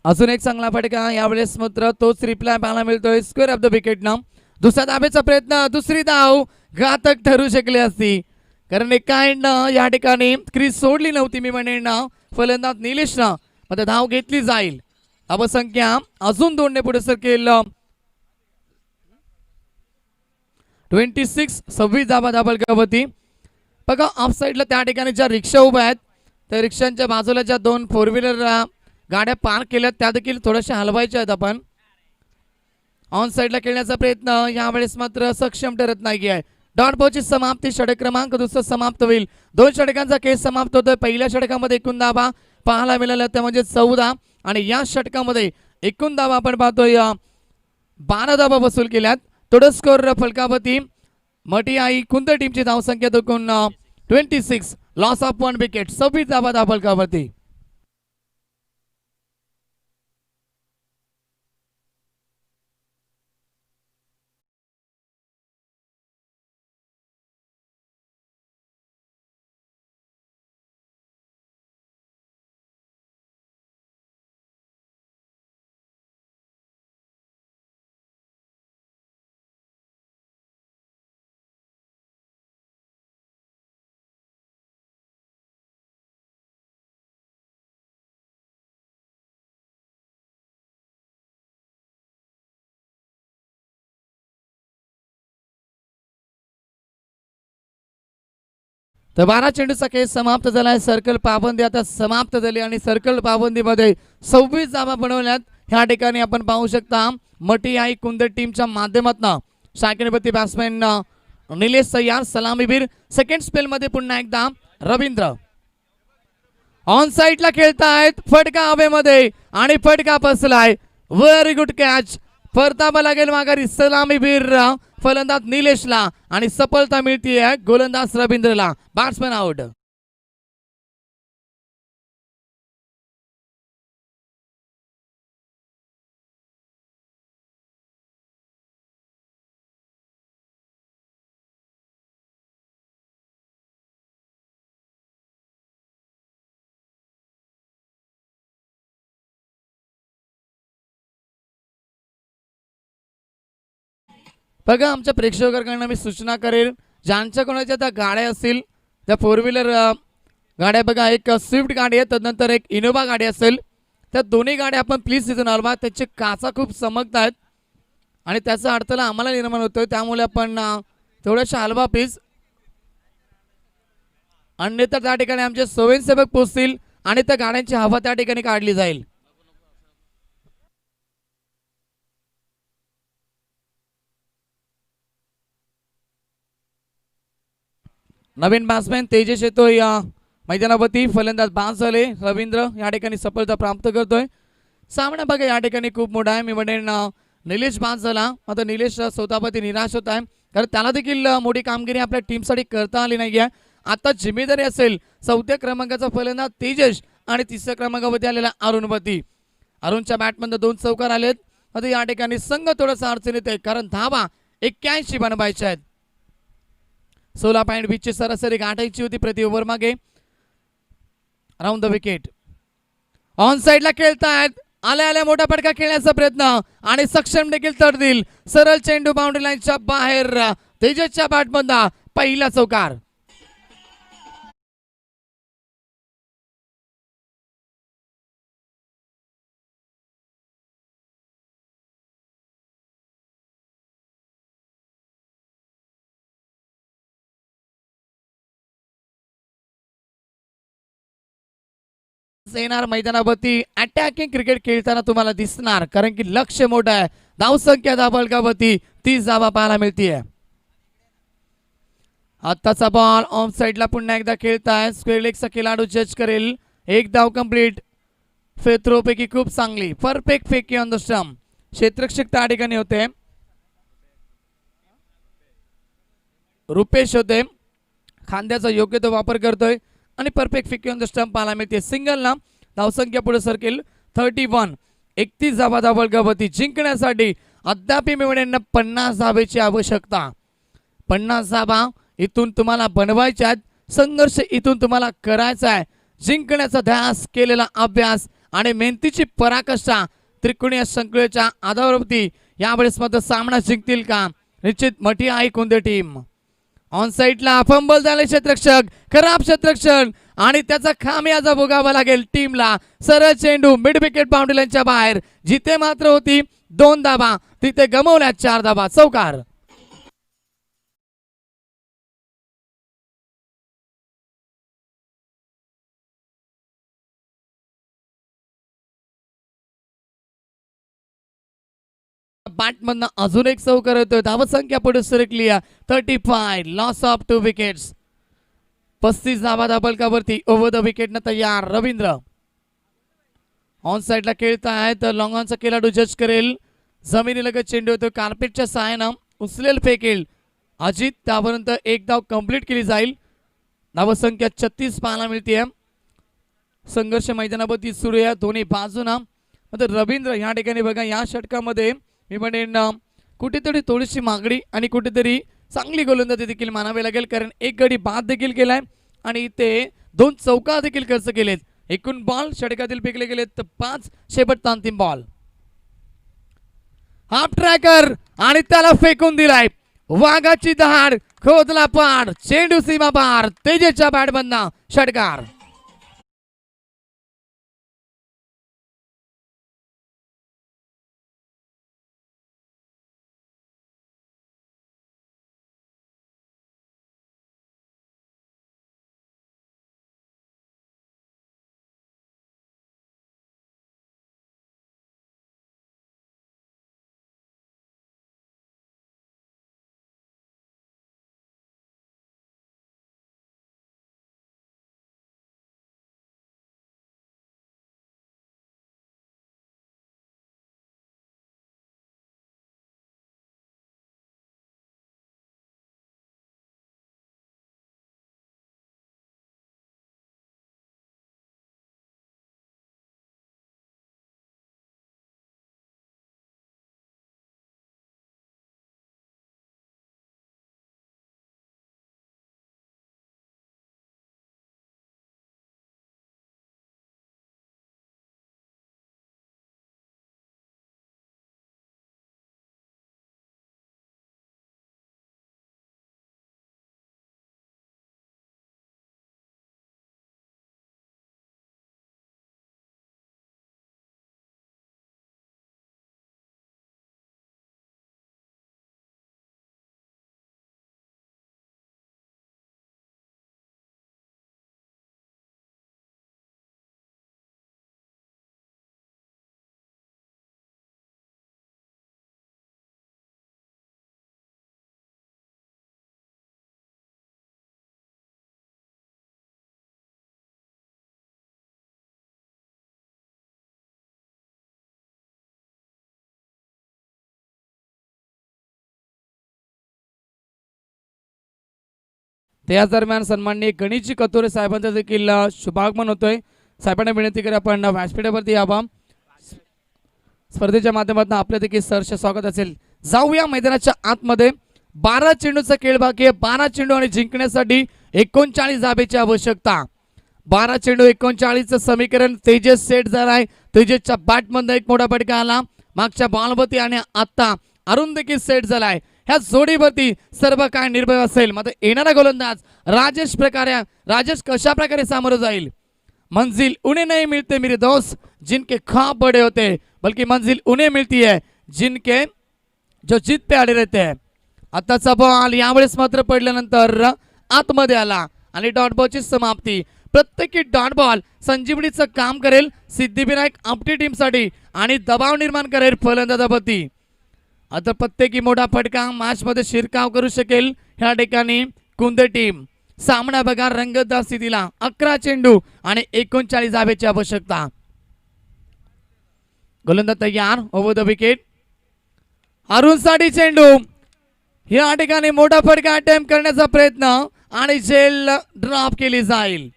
D: अजून एक चांगला फटका. यावेळेस मात्र तोच रिप्लाय पाहायला मिळतोय स्क्वेअर ऑफ द विकेट ना. दुसऱ्या धावेचा प्रयत्न. दुसरी धाव घातक ठरू शकली असती, कारण एका एंडनं या ठिकाणी क्रीज सोडली नव्हती मी म्हणेन फलंदाज निलेशनं, मध्ये धाव घेतली जाईल. धावसंख्या अजून 2 पुढे सरकेल. 26 26 धावा धाबळगावती. बघा ऑफ साईडला त्या ठिकाणी ज्या रिक्षा उभ्या आहेत त्या रिक्षांच्या बाजूला ज्या 2 4 व्हीलर गाड्या पार्क केल्यात त्या देखील थोड्याशा हलवायच्या आहेत. आपण ऑन साईडला खेळण्याचा प्रयत्न यावेळेस मात्र सक्षम ठरत नाही आहे. डॉट बॉलची समाप्ती. षटक क्रमांक 2 समाप्त होईल. 2 षटकांचा खेळ समाप्त होतोय. पहिल्या षटकामध्ये एकूण धावा पाहायला मिळाल्या त्या म्हणजे 14 आणि या षटकामध्ये एकूण धावा आपण पाहतोय 12 धावा वसूल केल्यात. थोडं स्कोर फलकावती मटियाई कुंद टीमची धावसंख्या एकूण 26 लॉस ऑफ 1 विकेट. 26 धावा धाबळगावती. तर 12 चेंडूचा खेळ समाप्त झालाय. सर्कल पाबंदी आता समाप्त झाली आणि सर्कल पाबंदीमध्ये 26 धावा बनवल्यात. ह्या ठिकाणी आपण पाहू शकता मटियाई कुंद टीमच्या माध्यमातून शाकिनपती बॅट्समॅन निलेश तयार सलामीवीर. सेकंड स्पेल मध्ये पुन्हा एकदा रवींद्र ऑन साईडला खेळतायत. फटका हवेमध्ये आणि फटका बसलाय. Very good catch. परतावा लागेल माघारी सलामीवीर फलंदाज निलेशला आणि सफलता मिळतीये गोलंदाज रवींद्रला. Batsman out. बघा आमच्या प्रेक्षकांना मी सूचना करेल ज्यांच्या कोणाच्या त्या गाड्या असतील त्या 4 व्हीलर गाड्या बघा एक स्विफ्ट गाडी आहे तदनंतर एक इनोवा गाडी असेल त्या दोन्ही गाड्या आपण प्लीज तिथून हलवा. त्याचे काचा खूप चमकत आहेत आणि त्याचा अडथळा आम्हाला निर्माण होतोय त्यामुळे आपण थोड्याशा हलवा प्लीज. अन्यथा त्या ठिकाणी आमचे स्वयंसेवक पोहोचतील आणि त्या गाड्यांची हवा त्या ठिकाणी काढली जाईल. नवीन बॅट्समॅन तेजस येतोय मैदानावरती. फलंदाज बाद झाले. रवींद्र या ठिकाणी सफलता प्राप्त करतोय. सामना बघा या ठिकाणी खूप मोठा आहे. मी म्हणेन निलेश बाद झाला. आता निलेश स्वतःवरती निराश होत आहे कारण त्याला देखील मोठी कामगिरी आपल्या टीमसाठी करता आली नाही आहे. आता जिम्मेदारी असेल 4थ्या क्रमांकाचा फलंदाज तेजस आणि 3ऱ्या क्रमांकावरती आलेला अरुणवती. अरुणच्या बॅटमध्ये 2 चौकार आलेत. आता या ठिकाणी संघ थोडासा अडचणीत आहे कारण धावा 81 बनवायच्या आहेत. 16.20 ची सरासरी गाठायची होती प्रति ओव्हर मागे. Round the wicket. ऑन साइडला खेळतायत. आल्या मोठा फटका खेळण्याचा प्रयत्न आणि सक्षम देखील तडतील. सरळ चेंडू बाउंड्री लाईनच्या बाहेर. तेजसच्या बॅटमधला पहिला चौकार. येणार मैदानावरती अटॅकिंग क्रिकेट खेळताना तुम्हाला दिसणार कारण की लक्ष मोठं आहे. धावसंख्या धाबळगावती 30 धावा पाहायला मिळतीये. आत्ताचा बॉल ऑफ साइडला पुन्हा एकदा खेळताय. स्क्वेअर लेगचा खेळाडू जज करेल. 1 धाव कंप्लीट. फेथ्रो पैकी खूप चांगली परफेक्ट फेकी ऑन द स्टंप. क्षेत्ररक्षक त्या ठिकाणी होते. रुपेश होते. खांद्याचा योग्य तो वापर करतोय आणि परफेक्ट फेकी ऑन द स्टंप पाहायला मिळते. सिंगलला धावसंख्या पुढे सरकेल 31. 31 धावा धाबळगावती जिंकण्यासाठी अद्याप मिळवण्यांना 50 धावेची आवश्यकता. 50 धावा इथून तुम्हाला बनवायच्या आहेत. संघर्ष इथून तुम्हाला करायचा आहे. जिंकण्याचा ध्यास केलेला अभ्यास आणि मेहनतीची पराकाष्ठा त्रिकोणीय संकुलाच्या आधारावरती यावेळेस मात्र सामना जिंकतील का? निश्चित मटियाई कुंद टीम. ऑन साइडला फंबल झाले क्षेत्ररक्षक. खराब क्षेत्ररक्षण आणि त्याचा खामियाजा भोगावा लागेल टीमला. सरळ चेंडू मिड विकेट बाउंड्री लाईनच्या बाहेर. जिथे मात्र होती 2 धाबा तिथे गमवल्या 4 धाबा. चौकार. बॅटमधनं अजून एक चौकार होतोय. धावसंख्या पुढे सरकली 35. Loss of 2 wickets. 35 धावा धाबलकावरती. ओव्हर द विकेट न तयार रवींद्र. ऑन साइडला खेळताय तर लॉंग ऑनचा खेळाडू जज करेल. जमिनीलगत चेंडू होतो. कार्पेटच्या सहाय्यानं उचलेल फेकेल अजित. त्यापर्यंत एक धाव कंप्लीट केली जाईल. धावसंख्या 36 पाहायला मिळते. संघर्ष मैदानावरती सुरू आहे दोन्ही बाजूना. मात्र रवींद्र ह्या ठिकाणी बघा या षटकामध्ये मी म्हणेन कुठेतरी थोडीशी मागणी आणि कुठेतरी चांगली गोलंदाजी देखील मानावी लागेल. कारण एक गडी बाद देखील केलाय आणि ते 2 चौका देखील खर्च केलेत. एकूण बॉल षटकातील फेकले गेलेत तर 5. शेवटचा अंतिम बॉल. हाफ ट्रॅकर आणि त्याला फेकून दिलाय. वाघाची दहाड खोदला पाड. चेंडू सीमा पार. तेजेच्या बॅटमधनं षटकार. त्याच दरम्यान सन्माननीय गणेशजी कतोरे साहेबांचा देखील शुभागमन होतोय. साहेबांना विनंती करा आपण व्यासपीठावरती यावं. स्पर्धेच्या माध्यमातून आपल्या देखील सहर्ष स्वागत असेल. जाऊया मैदानाच्या आतमध्ये. 12 चेंडूचा खेळ बाकी आहे. 12 चेंडू आणि जिंकण्यासाठी 39 धाबेची आवश्यकता. 12 चेंडू 39चं समीकरण तेजस सेट झालाय. तेजसच्या बॅटमध्ये एक मोठा फटका आला मागच्या बॉलवरती आणि आता अरुण देखील सेट झालाय. ह्या जोडीवरती सर्व काय निर्भय असेल. मात्र येणारा गोलंदाज राजेश कशा प्रकारे सामोरं जाईल. मंजिल उन्हें नहीं मिलते मेरे दोस्त जिनके ख्वाब बड़े होते बल्कि मंजिल उन्हें मिलती है जिनके जो जिद पे अड़े रहते हैं. आताचा बॉल यावेळेस मात्र पडल्यानंतर आतमध्ये आला आणि डॉट बॉलची समाप्ती. प्रत्येकी डॉट बॉल संजीवनीचं काम करेल सिद्धिविनायक आपटी टीमसाठी आणि दबाव निर्माण करेल फलंदाजावरती. आता प्रत्येकी मोठा फटका मॅच मध्ये शिरकाव करू शकेल ह्या ठिकाणी कुंदे टीम. सामना बघा रंगतदार स्थितीला. 11 चेंडू आणि 39 धावेची आवश्यकता. गोलंदाज तयार. Over the wicket. अरुण साठी चेंडू. या ठिकाणी मोठा फटका अटेम्प्ट करण्याचा प्रयत्न आणि झेल ड्रॉप केली जाईल.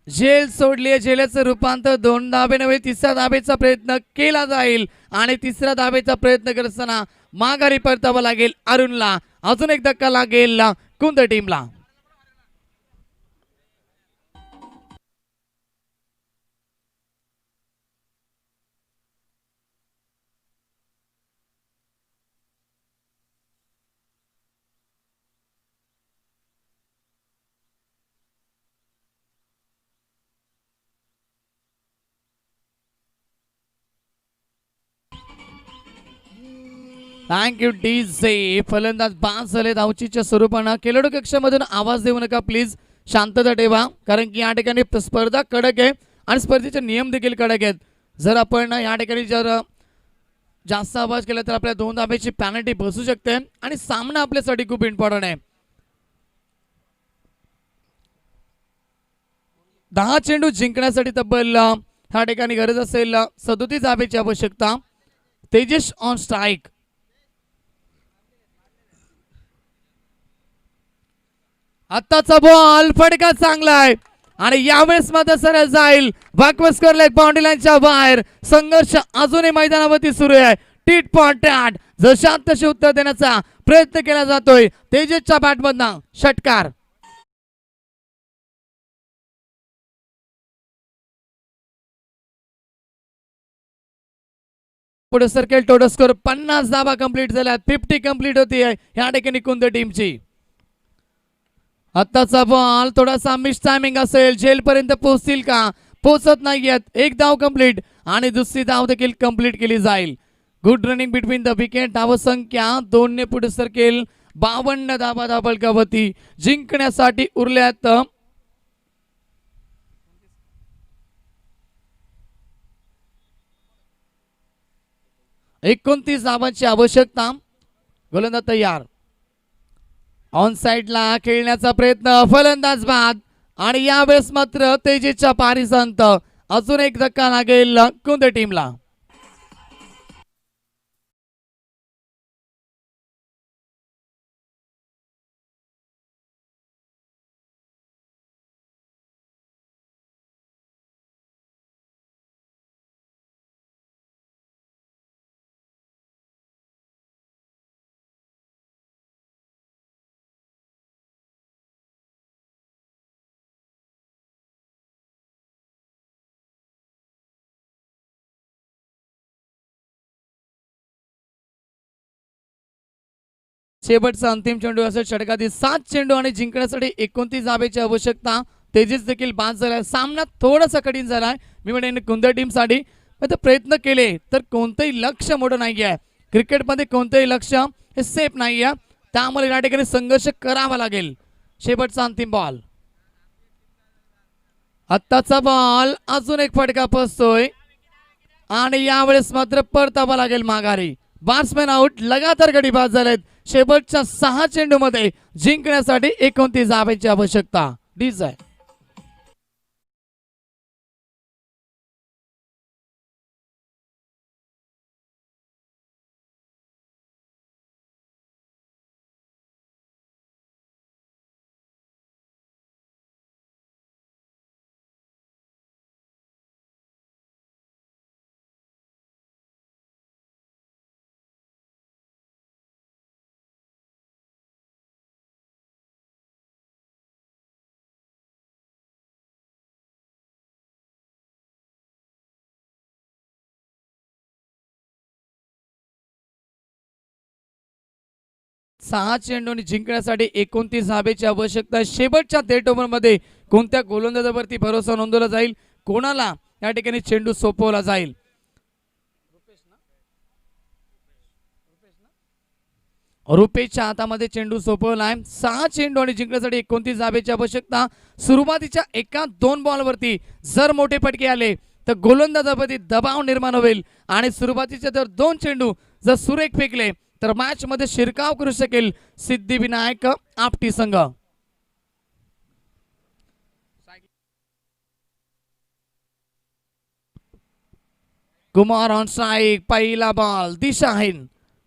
D: झेल सोडली. झेलचं रूपांतर 2 धाबे नव्हे 3ऱ्या धाबेचा प्रयत्न केला जाईल आणि 3ऱ्या धाबेचा प्रयत्न करताना माघारी परतावा लागेल अरुणला. अजून एक धक्का लागेल कुंद टीमला. Thank you DJ. फलंदाज बाद झाले धावचीच्या स्वरूपानं. खेळाडू कक्षामधून आवाज देऊ नका प्लीज, शांतता ठेवा, कारण की या ठिकाणी स्पर्धा कडक आहे आणि स्पर्धेचे नियम देखील कडक आहेत. जर आपण या ठिकाणी जर जास्त आवाज केला तर आपल्या 2 धाब्याची पॅनल्टी बसू शकते आणि सामना आपल्यासाठी खूप इम्पॉर्टंट आहे. 10 चेंडू जिंकण्यासाठी तब्बल ह्या ठिकाणी गरज असेल 37 धाब्याची आवश्यकता. Tejas on strike. आत्ताचा बॉल फटका चांगला आहे आणि यावेळेस मात्र सरळ जाईल. बॅकवर्ड करले बाउंड्री लाईनच्या बाहेर. संघर्ष अजूनही मैदानावरती सुरू आहे. Tit for tat. जशात तसे उत्तर देण्याचा प्रयत्न केला जातोय. तेजसच्या बॅटमधनं षटकार. पुढे सर्कल. टोटल स्कोर 50 धाबा कंप्लीट झाल्यात. 50 कंप्लीट होती आहे या ठिकाणी कुंद टीमची. आत्ताचा बॉल थोडासा मिस टायमिंग असेल. जेल पर्यंत पोहोचतील का? पोहोचत नाहीयेत. एक धाव कंप्लीट आणि दुसरी धाव देखील कंप्लीट केली जाईल. Good running between the wicket. धावसंख्या 2 ने पुढे सरकेल. 52 धाबा धाबलकावती जिंकण्यासाठी उरल्यात 29 धावांची आवश्यकता. गोलंदाज तयार. ऑन साइडला खेळण्याचा प्रयत्न. फलंदाज बाद आणि यावेळेस मात्र तेजीच्या पारीसंत. अजून एक धक्का लागेल कुंद टीमला. शेवटचा अंतिम चेंडू असेल षटकातील. 7 चेंडू आणि जिंकण्यासाठी 29 धाब्याची आवश्यकता. तेजस देखील बाद झालाय. सामना थोडासा कठीण झालाय मी म्हणेन कुंद टीमसाठी. पण प्रयत्न केले तर कोणतंही लक्ष मोठं नाही आहे. क्रिकेटमध्ये कोणतंही लक्ष हे सेफ नाही आहे, त्यामुळे या ठिकाणी संघर्ष करावा लागेल. शेवटचा अंतिम बॉल. आत्ताचा बॉल. अजून एक फटका पोचतोय आणि यावेळेस मात्र परतावा लागेल माघारी. Batsman out. लगातार गडी बाद झालेत. शेवटच्या 6 चेंडू मध्ये जिंकण्यासाठी 29 धाब्यांची आवश्यकता. डिझाय. सहा चेंडूंनी जिंकण्यासाठी 29 धाब्याची आवश्यकता. शेवटच्या 13 ओव्हरमध्ये कोणत्या गोलंदाजावरती भरोसा नोंदवला जाईल, कोणाला या ठिकाणी चेंडू सोपवला जाईल. रुपेशच्या हातामध्ये चेंडू सोपवलाय. 6 चेंडू आणि जिंकण्यासाठी 29 धाब्याची आवश्यकता. सुरुवातीच्या 1-2 बॉलवरती जर मोठे फटके आले तर गोलंदाजावरती दबाव निर्माण होईल आणि सुरुवातीचे जर 2 चेंडू जर सुरेख फेकले तर मॅच मध्ये शिरकाव करू शकेल सिद्धिविनायक आपटी संघ. Kumar on strike. पहिला बॉल दिशाहीन.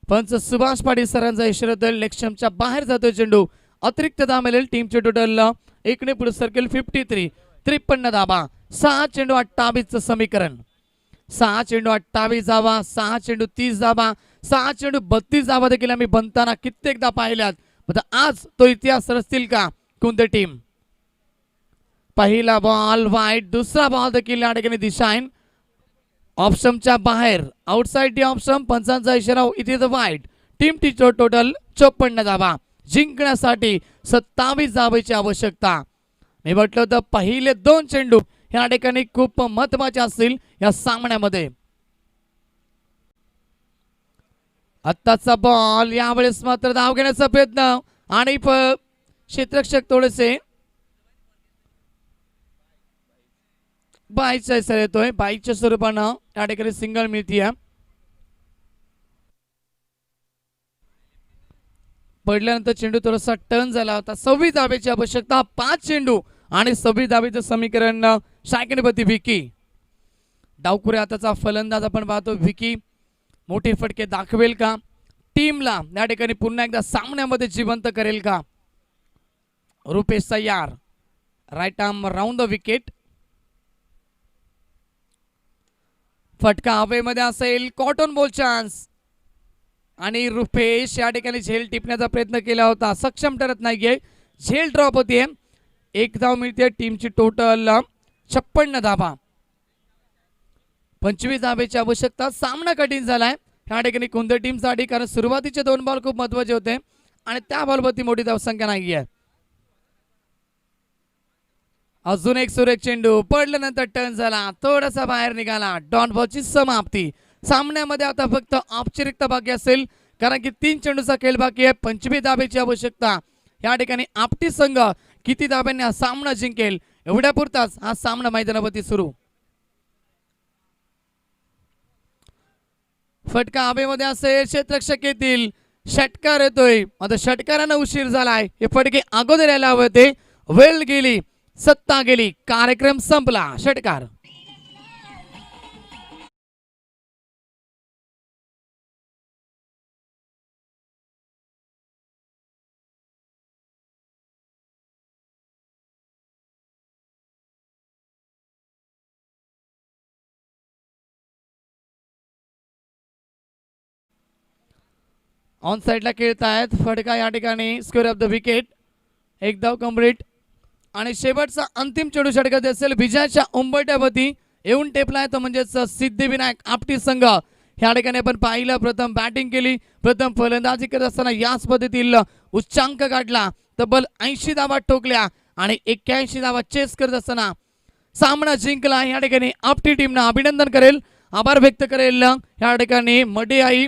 D: पंच सुभाष पाटील सरांचा इशारा देईल. लेक्शमच्या बाहेर जातोय चेंडू. अतिरिक्त धावा मिळेल. टीमचे टोटल 1 ने पुढे सर्कल 53. 53 धावा. 6 चेंडू 28 समीकरण. 6 चेंडू 28 धावा. 6 चेंडू 30 धावा. 6 चेंडू 32 धावा देखील आम्ही बनताना कित्येकदा पाहिल्यात. आज तो इतिहास रचतील का कोणती टीम. पहिला बॉल वाईट. दुसरा बॉल देखील या ठिकाणी दिशाहीन. ऑप्शनच्या बाहेर. Outside the option. पंचांचा इशारा. इथे द वाईट. टीम टीचर टोटल 54 धावा. जिंकण्यासाठी 27 धावेची आवश्यकता. मी म्हटलं तर पहिले 2 चेंडू या ठिकाणी खूप महत्वाचे असतील या सामन्यामध्ये. आत्ताचा बॉल यावेळेस मात्र धाव घेण्याचा प्रयत्न आणि क्षेत्ररक्षक थोडेसे बाईचा इशारा येतोय. बाईच्या स्वरूपानं या ठिकाणी सिंगल मिळतीये. पडल्यानंतर चेंडू थोडासा टर्न झाला होता. 26 धाब्याची आवश्यकता. 5 चेंडू आणि 26 धाब्याचं समीकरण. शायकनीपती विकी डावकुरे हाताचा फलंदाज आपण पाहतो. विकी मोठे फटके दाखवेल का, टीमला या ठिकाणी पुन्हा एकदा सामन्यामध्ये जिवंत करेल का. रुपेश तयार, right arm round the wicket. फटका हवेमध्ये असेल. कॉटन बॉल चान्स आणि रुपेश या ठिकाणी झेल टिपण्याचा प्रयत्न केला होता, सक्षम ठरत नाहीये. झेल ड्रॉप होतीये. 1 धाव मिळते. टीमची टोटल 56 धावा. 25 धाब्याची आवश्यकता. सामना कठीण झालाय या ठिकाणी कोणत्या टीमसाठी, कारण सुरुवातीचे 2 बॉल खूप महत्वाचे होते आणि त्या बॉलवरती मोठी धावसंख्या नाहीये. अजून एक सुरेख चेंडू पडल्यानंतर टर्न झाला, थोडासा बाहेर निघाला. डॉट बॉलची समाप्ती. सामन्यामध्ये आता फक्त औपचारिकता बाकी असेल, कारण की 3 चेंडूचा खेळ बाकी आहे. 25 धाब्याची आवश्यकता. या ठिकाणी आपटी संघ किती धाब्यांनी हा सामना जिंकेल एवढ्या पुरताच हा सामना मैदानावरती सुरू. फटका हवेमध्ये असेल. क्षेत्ररक्षक येतील. षटकार येतोय. आता षटकारानं उशीर झालाय. हे फटके अगोदर यायला हवे होते. वेळ गेली, सत्ता गेली, कार्यक्रम संपला. षटकार. ऑन साइडला खेळतायत. फटका या ठिकाणी स्क्वेअर ऑफ द विकेट. 1 धाव कंप्लीट आणि शेवटचा अंतिम चेंडू षटकात असेल. विजयाच्या उंबरठ्यावरती येऊन टेपलाय तो म्हणजेच सिद्धिविनायक आपटी संघ. या ठिकाणी आपण पाहिलं, प्रथम बॅटिंग केली, प्रथम फलंदाजी करत असताना याच पद्धतीला उच्चांक गाठला. तब्बल 80 धावा ठोकल्या आणि 81 धावा चेस करत असताना सामना जिंकला. या ठिकाणी आपटी टीमनं अभिनंदन करेल, आभार व्यक्त करेल या ठिकाणी मडे आई